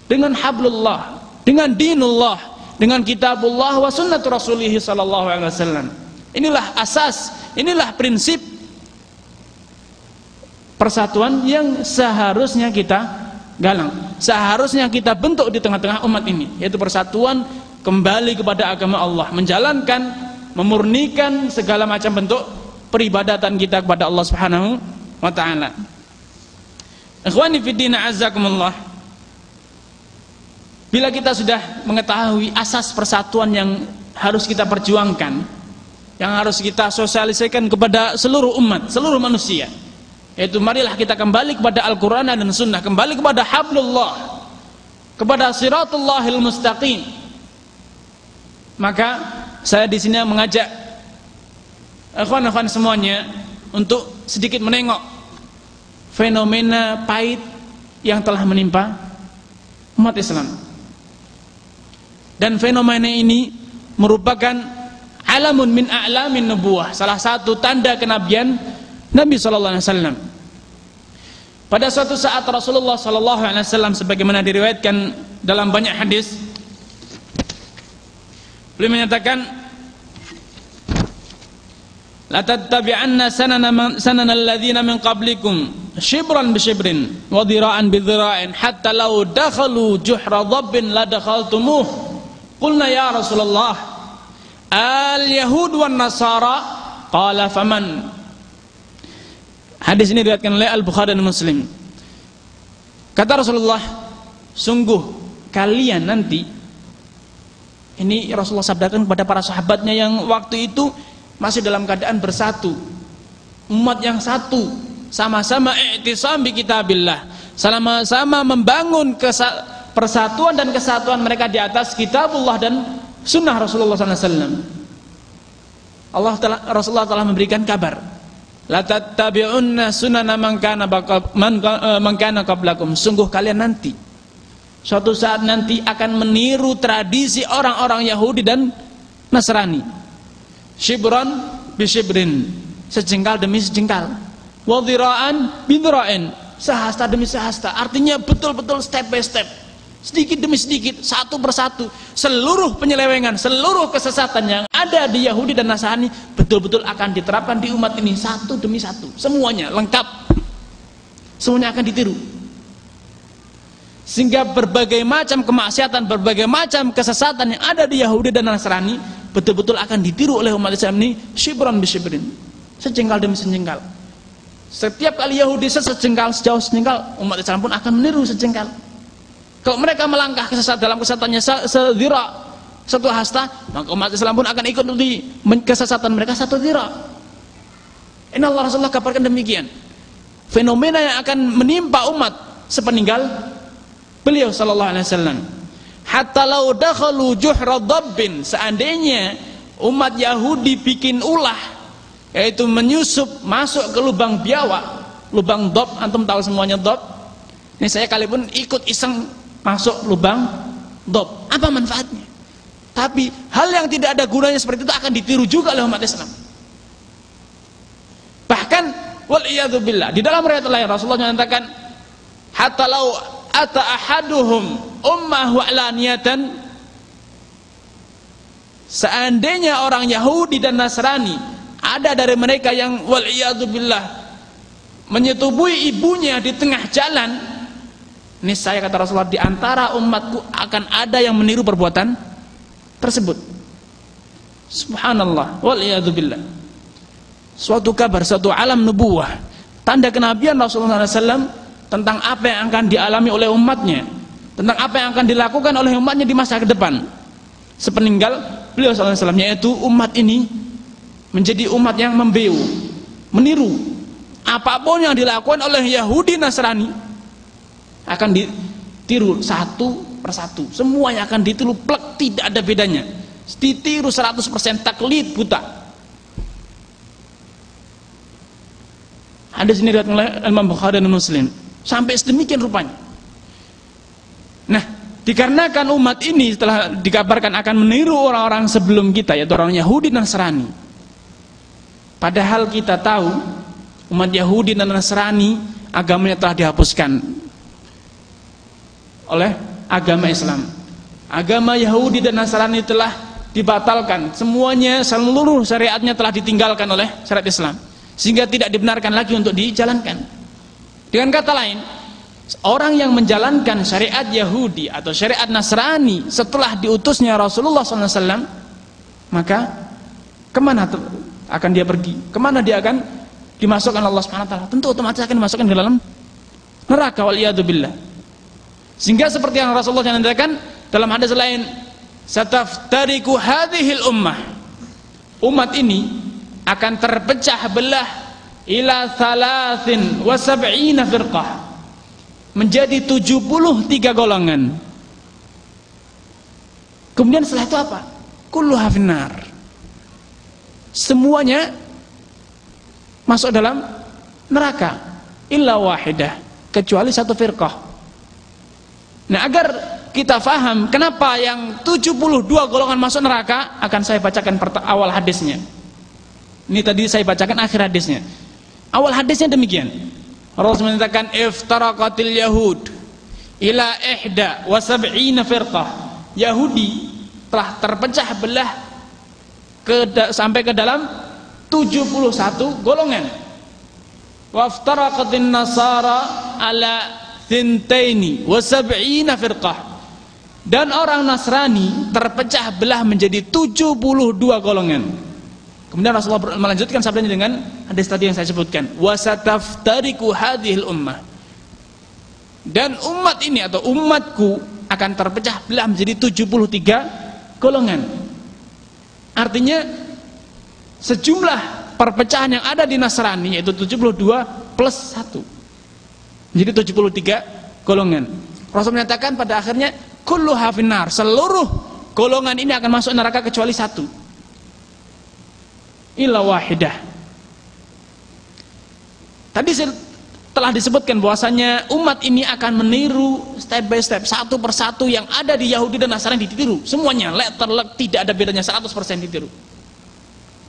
dengan hablullah, dengan dinullah, dengan kitabullah wa sunnatu rasulih sallallahu alaihi wasallam. Inilah asas, inilah prinsip persatuan yang seharusnya kita galang, seharusnya kita bentuk di tengah-tengah umat ini, yaitu persatuan kembali kepada agama Allah, menjalankan, memurnikan segala macam bentuk peribadatan kita kepada Allah Subhanahu wa taala. Ikhwani fid din, azzakumullah. Bila kita sudah mengetahui asas persatuan yang harus kita perjuangkan, yang harus kita sosialisasikan kepada seluruh umat, seluruh manusia, yaitu marilah kita kembali kepada Al-Quran dan Sunnah, kembali kepada hablullah, kepada siratullahil mustaqim. Maka saya di sini mengajak ikhwan-ikhwan semuanya untuk sedikit menengok fenomena pahit yang telah menimpa umat Islam. Dan fenomena ini merupakan alamun min a'lamin nubuwah, salah satu tanda kenabian Nabi sallallahu alaihi wasallam. Pada suatu saat Rasulullah sallallahu alaihi wasallam sebagaimana diriwayatkan dalam banyak hadis, beliau menyatakan, la tattabi'anna sanana alladhina min qablikum shibran bi shibrin wa dhira'an bi dhira'in hatta law dakhalu juhra dhabbin la dakhaltumuh. Qulna ya Rasulullah, al yahud wan nasara? Qala faman? Hadis ini diriwayatkan oleh Al-Bukhari dan Muslim. Kata Rasulullah, sungguh kalian nanti, ini Rasulullah sabdakan kepada para sahabatnya yang waktu itu masih dalam keadaan bersatu, umat yang satu, sama-sama i'tisam bi kitabillah, sama-sama membangun persatuan dan kesatuan mereka di atas kitabullah dan sunnah Rasulullah SAW. Rasulullah telah memberikan kabar, la tattabi'unna sunana man kana qablakum. Sungguh kalian nanti suatu saat nanti akan meniru tradisi orang-orang Yahudi dan Nasrani. Shibran bi shibrin, sejengkal demi sejengkal. Wa dhira'an bi dhira'in, sehasta demi sehasta. Artinya betul-betul step by step, sedikit demi sedikit, satu persatu. Seluruh penyelewengan, seluruh kesesatan yang ada di Yahudi dan Nasrani betul betul-betul akan diterapkan di umat ini satu demi satu, semuanya lengkap, semuanya akan ditiru. Sehingga berbagai macam kemaksiatan, berbagai macam kesesatan yang ada di Yahudi dan Nasrani betul-betul akan ditiru oleh umat Islam ini shibran bisyibrin, sejengkal demi sejengkal. Setiap kali Yahudi sejengkal, sejauh sejengkal, umat Islam pun akan meniru sejengkal. Kalau mereka melangkah dalam kesesatannya sedira, satu hasta, maka umat Islam pun akan ikut di kesesatan mereka satu dira. Inna Allah Rasulullah kabarkan demikian. Fenomena yang akan menimpa umat sepeninggal beliau sallallahu alaihi wasallam. Hatta law dakhalu juhra dabbin, seandainya umat Yahudi bikin ulah, yaitu menyusup masuk ke lubang biawak, lubang dob, antum tahu semuanya dob. Ini saya kali pun ikut iseng masuk lubang dob. Apa manfaatnya? Tapi hal yang tidak ada gunanya seperti itu akan ditiru juga oleh umat Islam. Bahkan wal iyadu billah, di dalam riwayat lain Rasulullah menyatakan, hatta law ata ahaduhum ummahu alaniyatan, seandainya orang Yahudi dan Nasrani ada dari mereka yang wal iyadu billah menyetubui ibunya di tengah jalan, niscaya kata Rasulullah di antara umatku akan ada yang meniru perbuatan tersebut. Subhanallah wal iyadu billah. Suatu kabar, suatu alam nubuwah, tanda kenabian Rasulullah SAW tentang apa yang akan dialami oleh umatnya, tentang apa yang akan dilakukan oleh umatnya di masa ke depan sepeninggal beliau SAW, yaitu umat ini menjadi umat yang membeu, meniru apapun yang dilakukan oleh Yahudi Nasrani akan ditiru satu persatu, semuanya akan ditiru plek, tidak ada bedanya, ditiru 100%, taklid buta. Hadis ini diriwayatkan oleh Imam Bukhari dan Muslim, sampai sedemikian rupanya. Nah, dikarenakan umat ini setelah dikabarkan akan meniru orang-orang sebelum kita, yaitu orang Yahudi dan Nasrani, padahal kita tahu umat Yahudi dan Nasrani agamanya telah dihapuskan oleh agama Islam. Agama Yahudi dan Nasrani telah dibatalkan, semuanya, seluruh syariatnya telah ditinggalkan oleh syariat Islam, sehingga tidak dibenarkan lagi untuk dijalankan. Dengan kata lain, orang yang menjalankan syariat Yahudi atau syariat Nasrani setelah diutusnya Rasulullah SAW, maka kemana akan dia pergi? Kemana dia akan dimasukkan Allah SWT? Tentu otomatis akan dimasukkan ke dalam neraka, waliyadzubillah. Sehingga seperti yang Rasulullah nyatakan dalam hadis lain, sataftariku hadhil ummah, umat ini akan terpecah belah ila 73 firqah, menjadi 73 golongan. Kemudian setelah itu apa? Kulluha finnar, semuanya masuk dalam neraka illa wahidah, kecuali satu firqah. Nah, agar kita faham kenapa yang 72 golongan masuk neraka, akan saya bacakan awal hadisnya. Ini tadi saya bacakan akhir hadisnya. Awal hadisnya demikian. Rasul menyatakan iftaraqatil yahud ila 71 firqah. Yahudi telah terpecah belah sampai ke dalam 71 golongan. Wa iftaraqatin nasara ala 72 firqah. Dan orang Nasrani terpecah belah menjadi 72 golongan. Kemudian Rasulullah melanjutkan sabdanya dengan hadis tadi yang saya sebutkan, wasataftariku hadhil ummah, dan umat ini atau umatku akan terpecah belah menjadi 73 golongan. Artinya sejumlah perpecahan yang ada di Nasrani yaitu 72 plus 1 menjadi 73 golongan. Rasul menyatakan pada akhirnya kulluha finnar, seluruh golongan ini akan masuk neraka kecuali satu, illa wahidah. Tadi telah disebutkan bahwasanya umat ini akan meniru step by step, satu persatu yang ada di Yahudi dan Nasrani ditiru, semuanya letter tidak ada bedanya, 100% ditiru.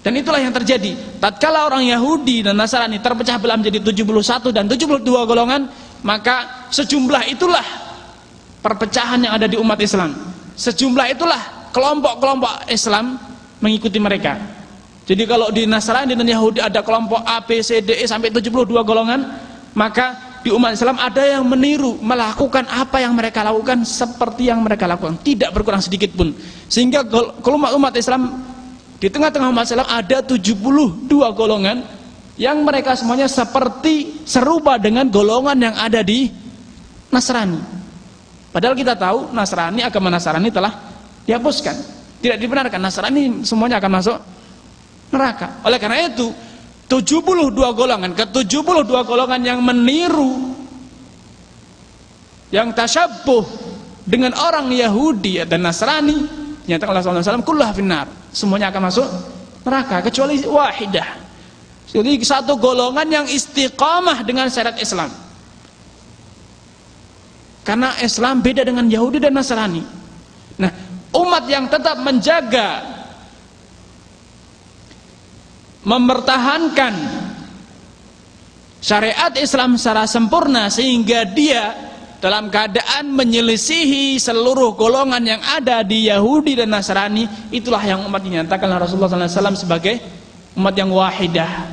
Dan itulah yang terjadi tatkala orang Yahudi dan Nasrani terpecah belah menjadi 71 dan 72 golongan, maka sejumlah itulah perpecahan yang ada di umat Islam, sejumlah itulah kelompok-kelompok Islam mengikuti mereka. Jadi kalau di Nasrani dan Yahudi ada kelompok A, B, C, D, E sampai 72 golongan, maka di umat Islam ada yang meniru, melakukan apa yang mereka lakukan seperti yang mereka lakukan, tidak berkurang sedikit pun. Sehingga kalau umat Islam, di tengah-tengah umat Islam ada 72 golongan yang mereka semuanya seperti serupa dengan golongan yang ada di Nasrani. Padahal kita tahu Nasrani, agama Nasrani telah dihapuskan, tidak dibenarkan. Nasrani semuanya akan masuk neraka. Oleh karena itu 72 golongan, ke-72 golongan yang meniru, yang tasyabbuh dengan orang Yahudi dan Nasrani, nyatakan Allah SAW, kulluha finnar, semuanya akan masuk neraka kecuali wahidah. Jadi satu golongan yang istiqamah dengan syariat Islam. Karena Islam beda dengan Yahudi dan Nasrani. Nah, umat yang tetap menjaga, mempertahankan syariat Islam secara sempurna sehingga dia dalam keadaan menyelisihi seluruh golongan yang ada di Yahudi dan Nasrani, itulah yang umat dinyatakan Rasulullah SAW sebagai umat yang wahidah,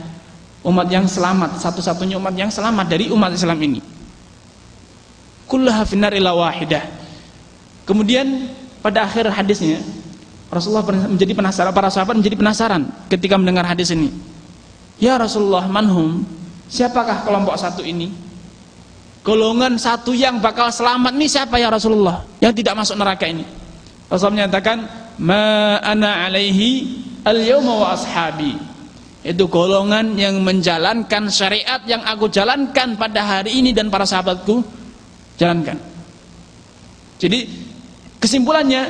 umat yang selamat, satu-satunya umat yang selamat dari umat Islam ini. Kulluha finnar illa wahidah. Kemudian pada akhir hadisnya Rasulullah menjadi penasaran, para sahabat menjadi penasaran ketika mendengar hadis ini. Ya Rasulullah, manhum, siapakah kelompok satu ini? Golongan satu yang bakal selamat ini siapa ya Rasulullah, yang tidak masuk neraka ini? Rasulullah menyatakan, ma ana alaihi al-yawma wa ashabi. Itu golongan yang menjalankan syariat yang aku jalankan pada hari ini dan para sahabatku jalankan. Jadi kesimpulannya,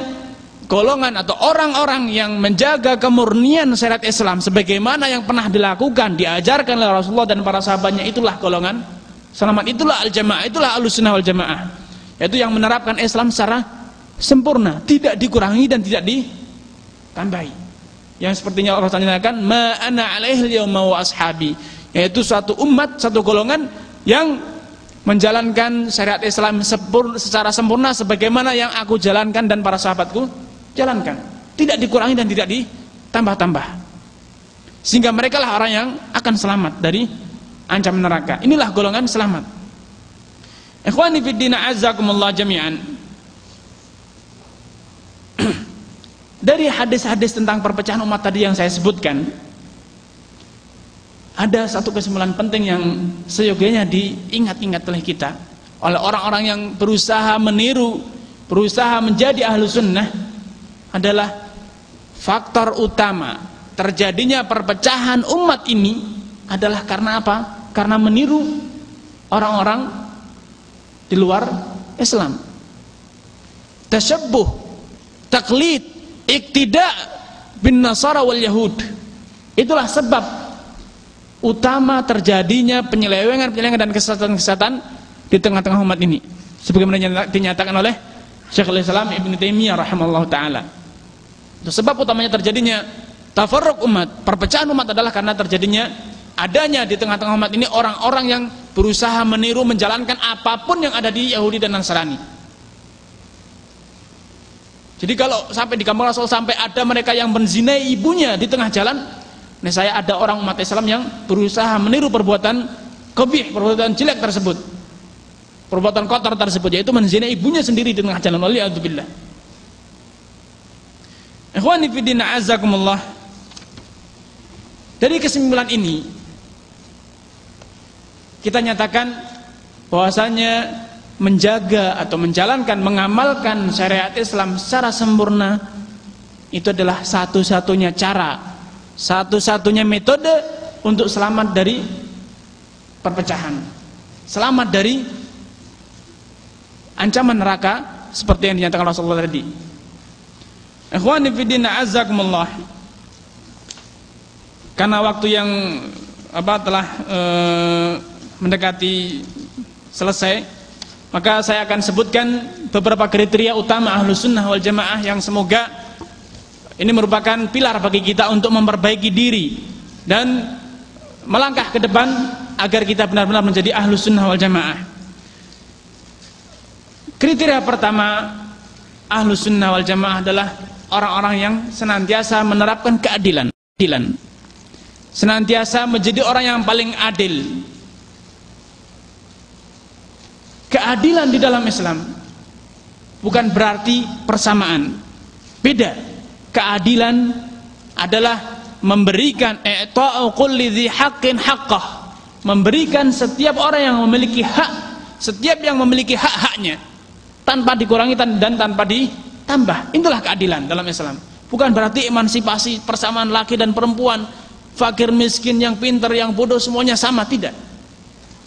golongan atau orang-orang yang menjaga kemurnian syariat Islam sebagaimana yang pernah dilakukan, diajarkan oleh Rasulullah dan para sahabatnya, itulah golongan selamat, itulah al-jamaah, itulah Ahlussunnah wal Jamaah, yaitu yang menerapkan Islam secara sempurna, tidak dikurangi dan tidak ditambahi. Yang sepertinya Allah nyatakan, ma ana alaihi al-yawma wa ashabi, yaitu suatu umat, satu golongan yang menjalankan syariat Islam secara sempurna sebagaimana yang aku jalankan dan para sahabatku jalankan, tidak dikurangi dan tidak ditambah-tambah, sehingga mereka lah orang yang akan selamat dari ancaman neraka. Inilah golongan selamat. Ikhwani fiddin, azzakumullah jami'an. Dari hadis-hadis tentang perpecahan umat tadi yang saya sebutkan, ada satu kesimpulan penting yang seyogianya diingat-ingat oleh kita, oleh orang-orang yang berusaha meniru, berusaha menjadi ahlu sunnah, adalah faktor utama terjadinya perpecahan umat ini adalah karena apa? Karena meniru orang-orang di luar Islam. Tasyabbuh, taklid, iktida bin Nasara wal Yahud. Itulah sebab utama terjadinya penyelewengan dan kesesatan-kesesatan di tengah-tengah umat ini, sebagaimana dinyatakan oleh Syekhul Islam Ibnu Taimiyah rahimahullah taala. Itu sebab utamanya terjadinya tafarruq umat, perpecahan umat adalah karena terjadinya adanya di tengah-tengah umat ini orang-orang yang berusaha meniru, menjalankan apapun yang ada di Yahudi dan Nasrani. Jadi kalau sampai di kampung Rasul sampai ada mereka yang menzinai ibunya di tengah jalan, nah saya ada orang umat Islam yang berusaha meniru perbuatan qabih, perbuatan jelek tersebut, perbuatan kotor tersebut, yaitu menzinai ibunya sendiri di tengah jalan. Waliyadzubillah. Ikhwani fiddin, a'azzakumullah. Dari kesimpulan ini kita nyatakan bahwasanya menjaga atau menjalankan, mengamalkan syariat Islam secara sempurna itu adalah satu-satunya cara, satu-satunya metode untuk selamat dari perpecahan, selamat dari ancaman neraka seperti yang dinyatakan Rasulullah tadi. Ikhwani fiddin, a'azzakumullah. Karena waktu yang telah mendekati selesai, maka saya akan sebutkan beberapa kriteria utama Ahlussunnah wal Jamaah yang semoga ini merupakan pilar bagi kita untuk memperbaiki diri dan melangkah ke depan agar kita benar-benar menjadi Ahlussunnah wal Jamaah. Kriteria pertama Ahlussunnah wal Jamaah adalah orang-orang yang senantiasa menerapkan keadilan. senantiasa menjadi orang yang paling adil. Keadilan di dalam Islam bukan berarti persamaan. Beda. Keadilan adalah memberikan i'ta'u kulli dzi haqqin haqqah. Memberikan setiap orang yang memiliki hak, setiap yang memiliki hak-haknya tanpa dikurangi dan tanpa ditambah. Itulah keadilan dalam Islam. Bukan berarti emansipasi, persamaan laki dan perempuan, fakir miskin, yang pintar, yang bodoh semuanya sama, tidak.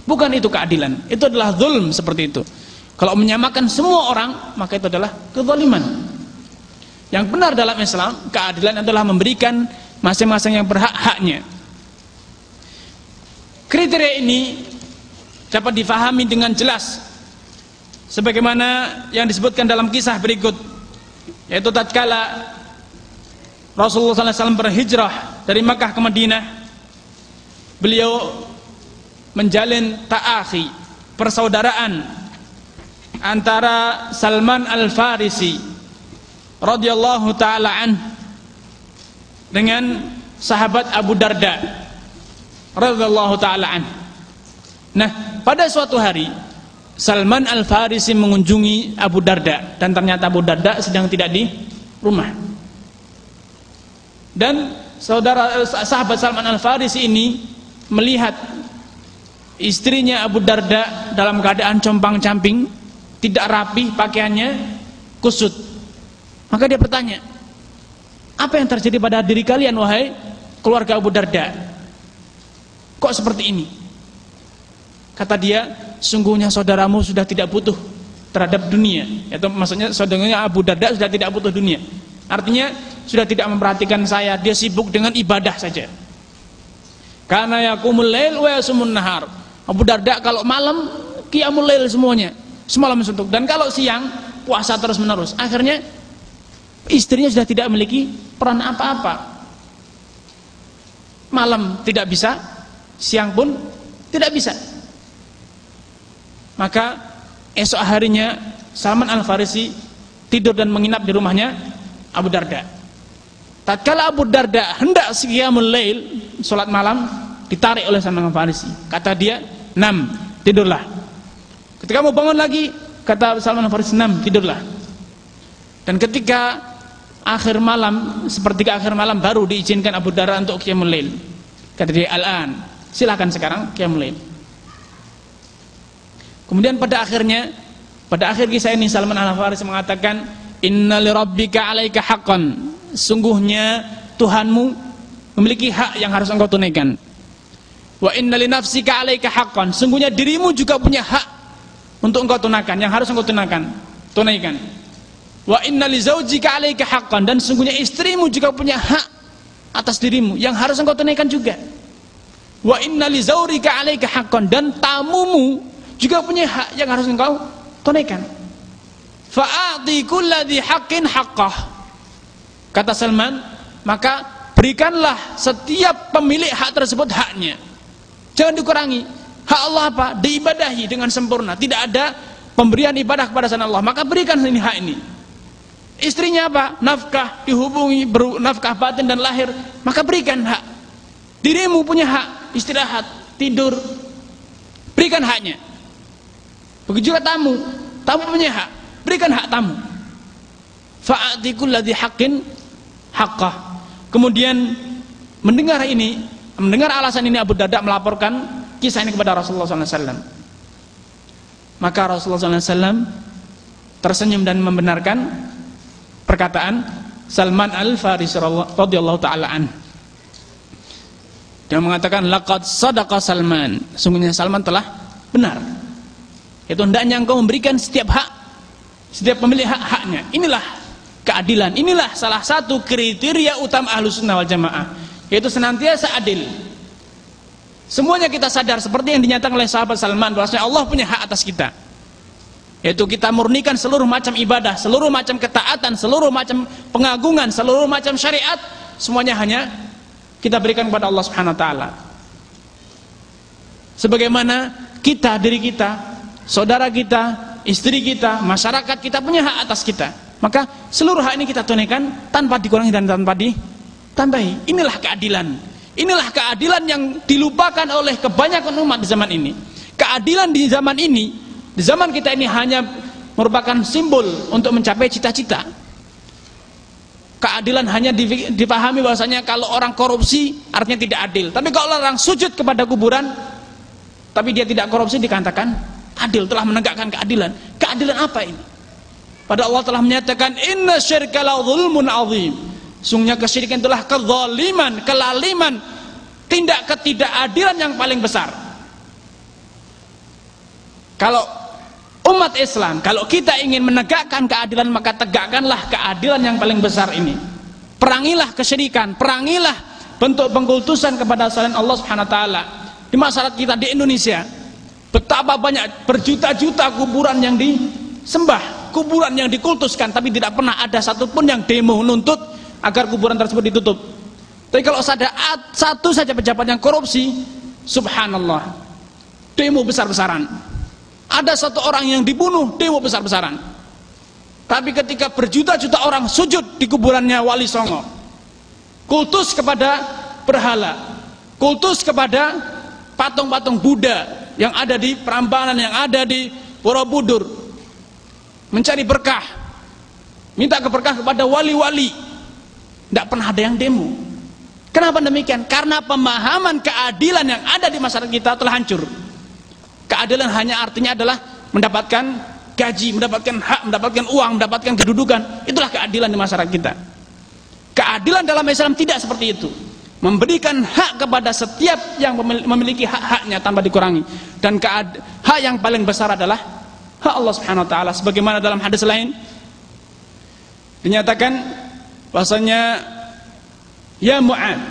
Bukan itu keadilan. Itu adalah zulm seperti itu. Kalau menyamakan semua orang, maka itu adalah kezaliman. Yang benar dalam Islam, keadilan adalah memberikan masing-masing yang berhak haknya. Kriteria ini dapat difahami dengan jelas sebagaimana yang disebutkan dalam kisah berikut, yaitu tatkala Rasulullah SAW berhijrah dari Makkah ke Madinah, beliau menjalin ta'akhi, persaudaraan antara Salman Al-Farisi radhiyallahu taala an dengan sahabat Abu Darda radhiyallahu taala an. Nah, pada suatu hari Salman Al-Farisi mengunjungi Abu Darda, dan ternyata Abu Darda sedang tidak di rumah. Dan sahabat Salman Al-Farisi ini melihat istrinya Abu Darda dalam keadaan compang-camping, tidak rapi pakaiannya, kusut. Maka dia bertanya, apa yang terjadi pada diri kalian wahai keluarga Abu Darda? Kok seperti ini? Kata dia, sungguhnya saudaramu sudah tidak butuh terhadap dunia. Itu maksudnya saudaranya Abu Darda sudah tidak butuh dunia. Artinya sudah tidak memperhatikan saya, dia sibuk dengan ibadah saja. Karena yaqumul lail wa yasumun nahar. Abu Darda kalau malam qiyamul lail semuanya, semalam suntuk, dan kalau siang puasa terus menerus. Akhirnya istrinya sudah tidak memiliki peran apa-apa. Malam tidak bisa, siang pun tidak bisa. Maka esok harinya Salman Al-Farisi tidur dan menginap di rumahnya Abu Darda. Tatkala Abu Darda hendak qiyamul lail, salat malam, ditarik oleh Salman Al-Farisi. Kata dia, "Nam, tidurlah." Ketika mau bangun lagi, kata Salman Al-Farisi, "Nam, tidurlah." Dan ketika akhir malam, sepertiga akhir malam, baru diizinkan Abu Darda untuk qiyamul lail. Kata dia, "Al-an, silakan sekarang qiyamul lail." Kemudian pada akhir kisah ini Salman Al-Farisi mengatakan, "Inna li rabbika 'alaika haqqan." Sungguhnya Tuhanmu memiliki hak yang harus engkau tunaikan. "Wa inna li nafsika 'alaika haqqan." Sungguhnya dirimu juga punya hak untuk engkau tunaikan, yang harus engkau tunaikan. "Wa inna li zaujika 'alaika haqqan." Dan sungguhnya istrimu juga punya hak atas dirimu yang harus engkau tunaikan juga. "Wa inna li zaurika 'alaika haqqan." Dan tamumu juga punya hak yang harus engkau tunaikan. "Fa'ati kulladzi haqqin haqqah." Kata Salman, maka berikanlah setiap pemilik hak tersebut haknya. Jangan dikurangi. Hak Allah apa? Diibadahi dengan sempurna. Tidak ada pemberian ibadah kepada selain Allah. Maka berikan ini hak ini. Istrinya apa? Nafkah, dihubungi, nafkah batin dan lahir. Maka berikan hak. Dirimu punya hak, istirahat, tidur. Berikan haknya. Begitu juga tamu. Tamu punya hak. Berikan hak tamu. Fa'ati kulladzi haqqin haqqah. Kemudian mendengar alasan ini, Abu Darda melaporkan kisah ini kepada Rasulullah SAW. Maka Rasulullah SAW tersenyum dan membenarkan perkataan Salman Al-Farisi radhiyallahu taala an. Dia mengatakan, "Laqad sadaqa Salman." Sungguhnya Salman telah benar. Itu hendaknya engkau memberikan setiap hak, setiap pemilik hak-haknya. Inilah keadilan. Inilah salah satu kriteria utama Ahlussunnah wal Jamaah, yaitu senantiasa adil. Semuanya kita sadar seperti yang dinyatakan oleh sahabat Salman, bahwasanya Allah punya hak atas kita, yaitu kita murnikan seluruh macam ibadah, seluruh macam ketaatan, seluruh macam pengagungan, seluruh macam syariat, semuanya hanya kita berikan kepada Allah Subhanahu wa taala. Sebagaimana kita, diri kita, saudara kita, istri kita, masyarakat kita punya hak atas kita, maka seluruh hak ini kita tunaikan tanpa dikurangi dan tanpa ditambahi. Inilah keadilan. Inilah keadilan yang dilupakan oleh kebanyakan umat di zaman ini. Keadilan di zaman ini, di zaman kita ini hanya merupakan simbol untuk mencapai cita-cita. Keadilan hanya dipahami bahwasanya kalau orang korupsi artinya tidak adil. Tapi kalau orang sujud kepada kuburan tapi dia tidak korupsi dikatakan adil, telah menegakkan keadilan. Keadilan apa ini? Pada Allah telah menyatakan inna syirka la zulmun azim. Sungguhnya kesyirikan itulah kezaliman, kelaliman, tindak ketidakadilan yang paling besar. Kalau umat Islam, kalau kita ingin menegakkan keadilan, maka tegakkanlah keadilan yang paling besar ini. Perangilah kesyirikan, perangilah bentuk pengkultusan kepada selain Allah Subhanahu wa taala. Di masyarakat kita di Indonesia, betapa banyak berjuta-juta kuburan yang disembah, kuburan yang dikultuskan, tapi tidak pernah ada satupun yang demo nuntut agar kuburan tersebut ditutup. Tapi kalau ada satu saja pejabat yang korupsi, subhanallah, demo besar-besaran. Ada satu orang yang dibunuh, demo besar-besaran. Tapi ketika berjuta-juta orang sujud di kuburannya Wali Songo, kultus kepada berhala, kultus kepada patung-patung Buddha yang ada di Prambanan, yang ada di Borobudur, mencari berkah, minta keberkah kepada wali-wali. Tidak pernah ada yang demo. Kenapa demikian? Karena pemahaman keadilan yang ada di masyarakat kita telah hancur. Keadilan hanya artinya adalah mendapatkan gaji, mendapatkan hak, mendapatkan uang, mendapatkan kedudukan. Itulah keadilan di masyarakat kita. Keadilan dalam Islam tidak seperti itu. Memberikan hak kepada setiap yang memiliki hak-haknya tanpa dikurangi. Dan hak yang paling besar adalah hak Allah Subhanahu wa taala, sebagaimana dalam hadis lain dinyatakan bahasanya, ya Mu'ad,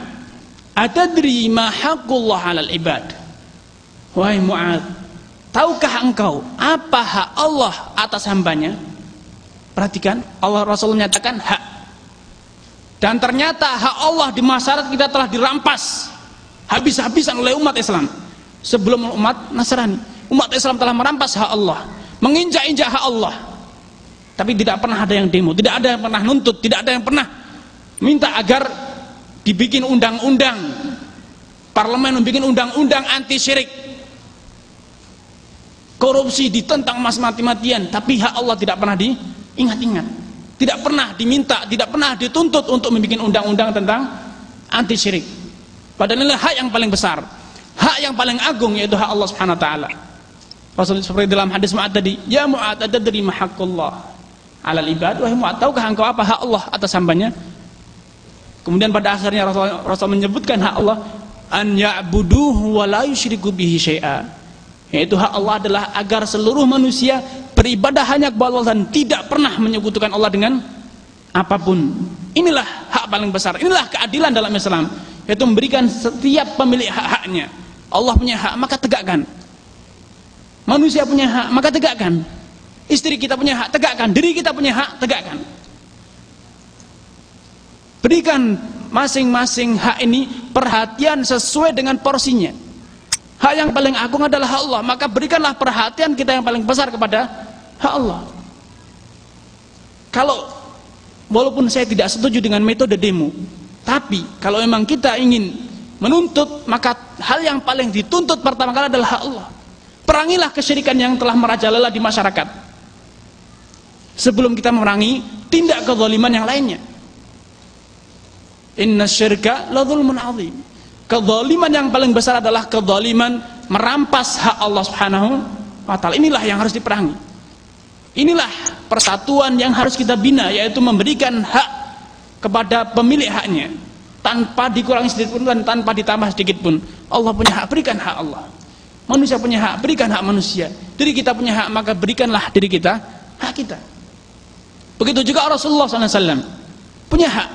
atadri ma haqqullah 'alal ibad? Wahai Mu'ad, tahukah engkau apa hak Allah atas hambanya? Perhatikan, Allah Rasul menyatakan hak. Dan ternyata hak Allah di masyarakat kita telah dirampas habis-habisan oleh umat Islam. Sebelum umat Nasrani, umat Islam telah merampas hak Allah, menginjak-injak hak Allah. Tapi tidak pernah ada yang demo, tidak ada yang pernah nuntut, tidak ada yang pernah minta agar dibikin undang-undang, parlemen membikin undang-undang anti syirik, korupsi ditentang mati-matian, tapi hak Allah tidak pernah diingat-ingat, tidak pernah diminta, tidak pernah dituntut untuk membikin undang-undang tentang anti syirik. Padahal ini hak yang paling besar, hak yang paling agung, yaitu hak Allah Subhanahu wa taala. Rasul seperti dalam hadis Mu'ad tadi, ya Mu'ad, atadri ma haqqullah 'alal ibad? Wahai Mu'ad, tahukah engkau apa hak Allah atas hambanya? Kemudian pada akhirnya Rasul menyebutkan hak Allah, an ya'buduhu wa la yusyriku bihi syai'a, yaitu hak Allah adalah agar seluruh manusia beribadah hanya kepada Allah dan tidak pernah menyekutukan Allah dengan apapun. Inilah hak paling besar, inilah keadilan dalam Islam, yaitu memberikan setiap pemilik hak-haknya. Allah punya hak, maka tegakkan. Manusia punya hak, maka tegakkan. Istri kita punya hak, tegakkan. Diri kita punya hak, tegakkan. Berikan masing-masing hak ini perhatian sesuai dengan porsinya. Hak yang paling agung adalah hak Allah, maka berikanlah perhatian kita yang paling besar kepada hak Allah. Kalau walaupun saya tidak setuju dengan metode demo, tapi kalau memang kita ingin menuntut, maka hal yang paling dituntut pertama kali adalah hak Allah. Perangilah kesyirikan yang telah merajalela di masyarakat sebelum kita memerangi tindak kezaliman yang lainnya. Inna syirka la zulmun azim. Kezaliman yang paling besar adalah kezaliman merampas hak Allah Subhanahu wa taala. Inilah yang harus diperangi. Inilah persatuan yang harus kita bina, yaitu memberikan hak kepada pemilik haknya tanpa dikurangi sedikit pun dan tanpa ditambah sedikit pun. Allah punya hak, berikan hak Allah. Manusia punya hak, berikan hak manusia. Diri kita punya hak, maka berikanlah diri kita hak kita. Begitu juga Rasulullah SAW punya hak.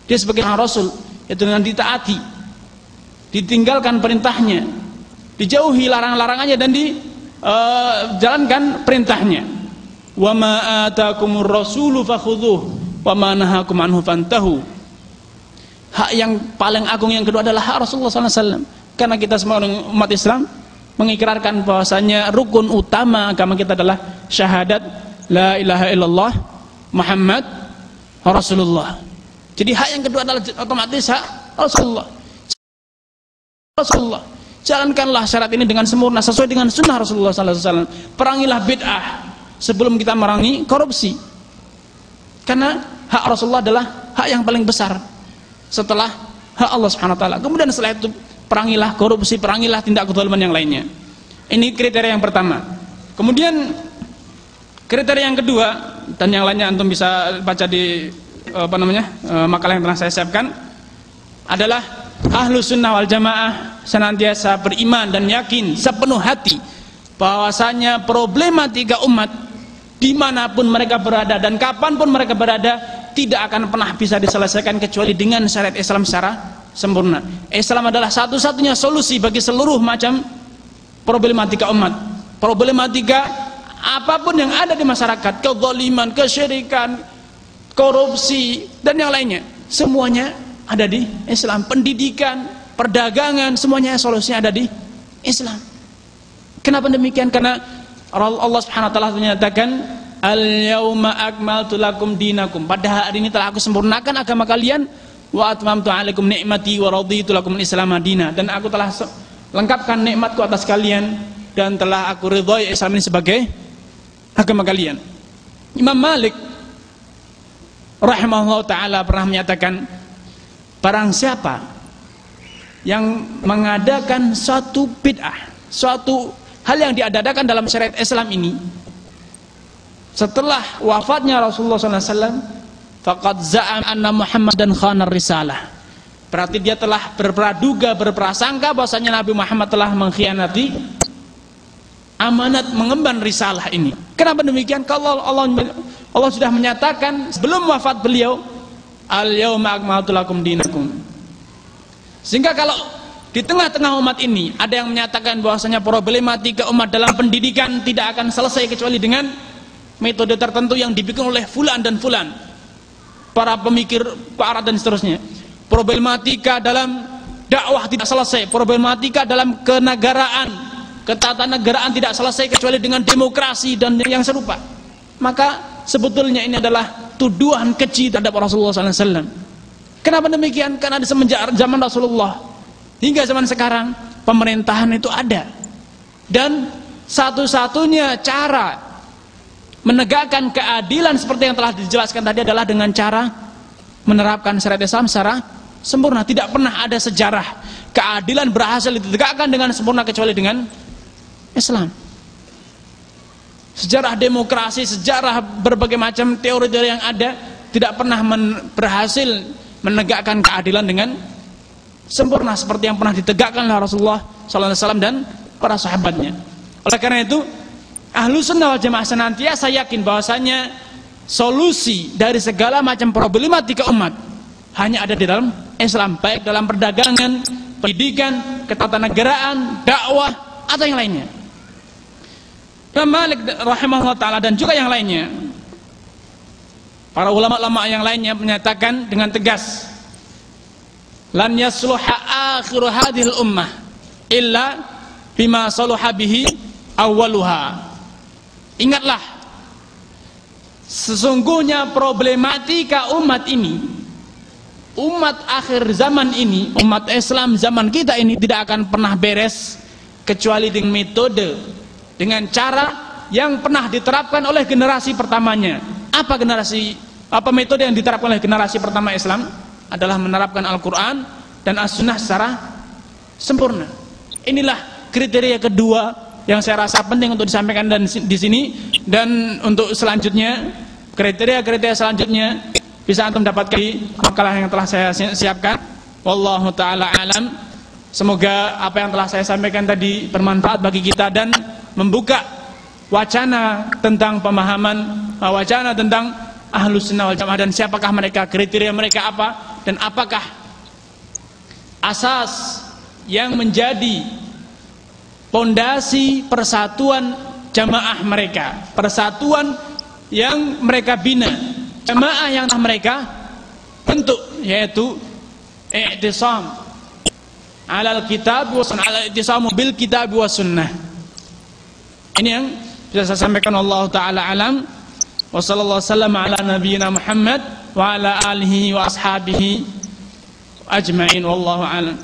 Dia sebagai Rasul, yaitu dengan ditaati, ditinggalkan perintahnya, dijauhi larang-larangannya, dan dijalankan perintahnya. Wa ma atakumur rasulu fakhudhuh wa ma nahakum anhu fantahu. Hak yang paling agung yang kedua adalah hak Rasulullah SAW. Karena kita semua umat Islam mengikrarkan bahwasanya rukun utama agama kita adalah syahadat la ilaha illallah Muhammad Rasulullah. Jadi hak yang kedua adalah otomatis hak Rasulullah. Rasulullah. Jalankanlah syarat ini dengan sempurna sesuai dengan sunnah Rasulullah SAW. Perangilah bid'ah sebelum kita merangi korupsi. Karena hak Rasulullah adalah hak yang paling besar setelah hak Allah Subhanahu wa taala. Kemudian setelah itu perangilah korupsi, perangilah tindak kezaliman yang lainnya. Ini kriteria yang pertama. Kemudian kriteria yang kedua, dan yang lainnya antum bisa baca di makalah yang telah saya siapkan, adalah ahlu sunnah wal jamaah senantiasa beriman dan yakin sepenuh hati bahwasanya problematika umat dimanapun mereka berada dan kapanpun mereka berada tidak akan pernah bisa diselesaikan kecuali dengan syariat Islam secara sempurna. Islam adalah satu-satunya solusi bagi seluruh macam problematika umat. Problematika apapun yang ada di masyarakat, kezaliman, kesyirikan, korupsi dan yang lainnya, semuanya ada di Islam. Pendidikan, perdagangan, semuanya solusinya ada di Islam. Kenapa demikian? Karena Allah Subhanahu wa taala menyatakan, al-yauma akmaltu lakum dinakum. Pada hari ini telah aku sempurnakan agama kalian, wa atmamtu alaikum ni'mati wa raditu lakum al-islam madina. Dan aku telah lengkapkan nikmatku atas kalian dan telah aku ridhoi Islam ini sebagai agama kalian. Imam Malik rahimahullah taala pernah menyatakan, barang siapa yang mengadakan suatu bid'ah, suatu hal yang diadakan dalam syariat Islam ini setelah wafatnya Rasulullah SAW, faqad za'am anna Muhammadan khanar risalah. Berarti dia telah berpraduga, berprasangka bahwasanya Nabi Muhammad telah mengkhianati amanat mengemban risalah ini. Kenapa demikian? Kalau Allah sudah menyatakan sebelum wafat beliau, al-yauma akmaltu lakum dinakum. Sehingga kalau di tengah-tengah umat ini ada yang menyatakan bahwasanya problematika umat dalam pendidikan tidak akan selesai kecuali dengan metode tertentu yang dibikin oleh fulan dan fulan, para pemikir barat dan seterusnya. Problematika dalam dakwah tidak selesai, problematika dalam kenegaraan, ketatanegaraan tidak selesai kecuali dengan demokrasi dan yang serupa. Maka sebetulnya ini adalah tuduhan keji terhadap Rasulullah SAW. Kenapa demikian? Karena di semenjak zaman Rasulullah hingga zaman sekarang pemerintahan itu ada, dan satu-satunya cara menegakkan keadilan seperti yang telah dijelaskan tadi adalah dengan cara menerapkan syariat Islam secara sempurna. Tidak pernah ada sejarah keadilan berhasil ditegakkan dengan sempurna kecuali dengan Islam. Sejarah demokrasi, sejarah berbagai macam teori-teori yang ada tidak pernah berhasil menegakkan keadilan dengan sempurna seperti yang pernah ditegakkan oleh Rasulullah SAW dan para sahabatnya. Oleh karena itu, ahlu sunnah wal jamaah senantiasa yakin bahwasanya solusi dari segala macam problematika umat hanya ada di dalam Islam, baik dalam perdagangan, pendidikan, ketatanegaraan, dakwah atau yang lainnya. Imam Malik rahimahullah ta'ala dan juga yang lainnya, para ulama-ulama yang lainnya menyatakan dengan tegas, lan yasluha akhiru hadhil ummah illa bima saluha bihi awwaluha. Ingatlah, sesungguhnya problematika umat ini, umat akhir zaman ini, umat Islam zaman kita ini tidak akan pernah beres kecuali dengan metode, dengan cara yang pernah diterapkan oleh generasi pertamanya. Apa metode yang diterapkan oleh generasi pertama Islam? Adalah menerapkan Al-Quran dan As-Sunnah secara sempurna. Inilah kriteria kedua yang saya rasa penting untuk disampaikan dan di sini. Dan untuk selanjutnya, kriteria-kriteria selanjutnya bisa antum dapatkan di makalah yang telah saya siapkan. Wallahu ta'ala alam. Semoga apa yang telah saya sampaikan tadi bermanfaat bagi kita dan membuka wacana tentang pemahaman, wacana tentang ahlus sunnah wal jamaah dan siapakah mereka, kriteria mereka apa, dan apakah asas yang menjadi pondasi persatuan jamaah mereka, persatuan yang mereka bina, jamaah yang mereka bentuk, yaitu i'tisam alal kitab wa sunnah, i'tisamu bil kitab wa sunnah. Ini yang bisa saya sampaikan. Allah ta'ala alam. Wa sallallahu wasallam ala nabiyyina Muhammad wa ala alihi wa ashabihi ajma'in. Wallahu alam.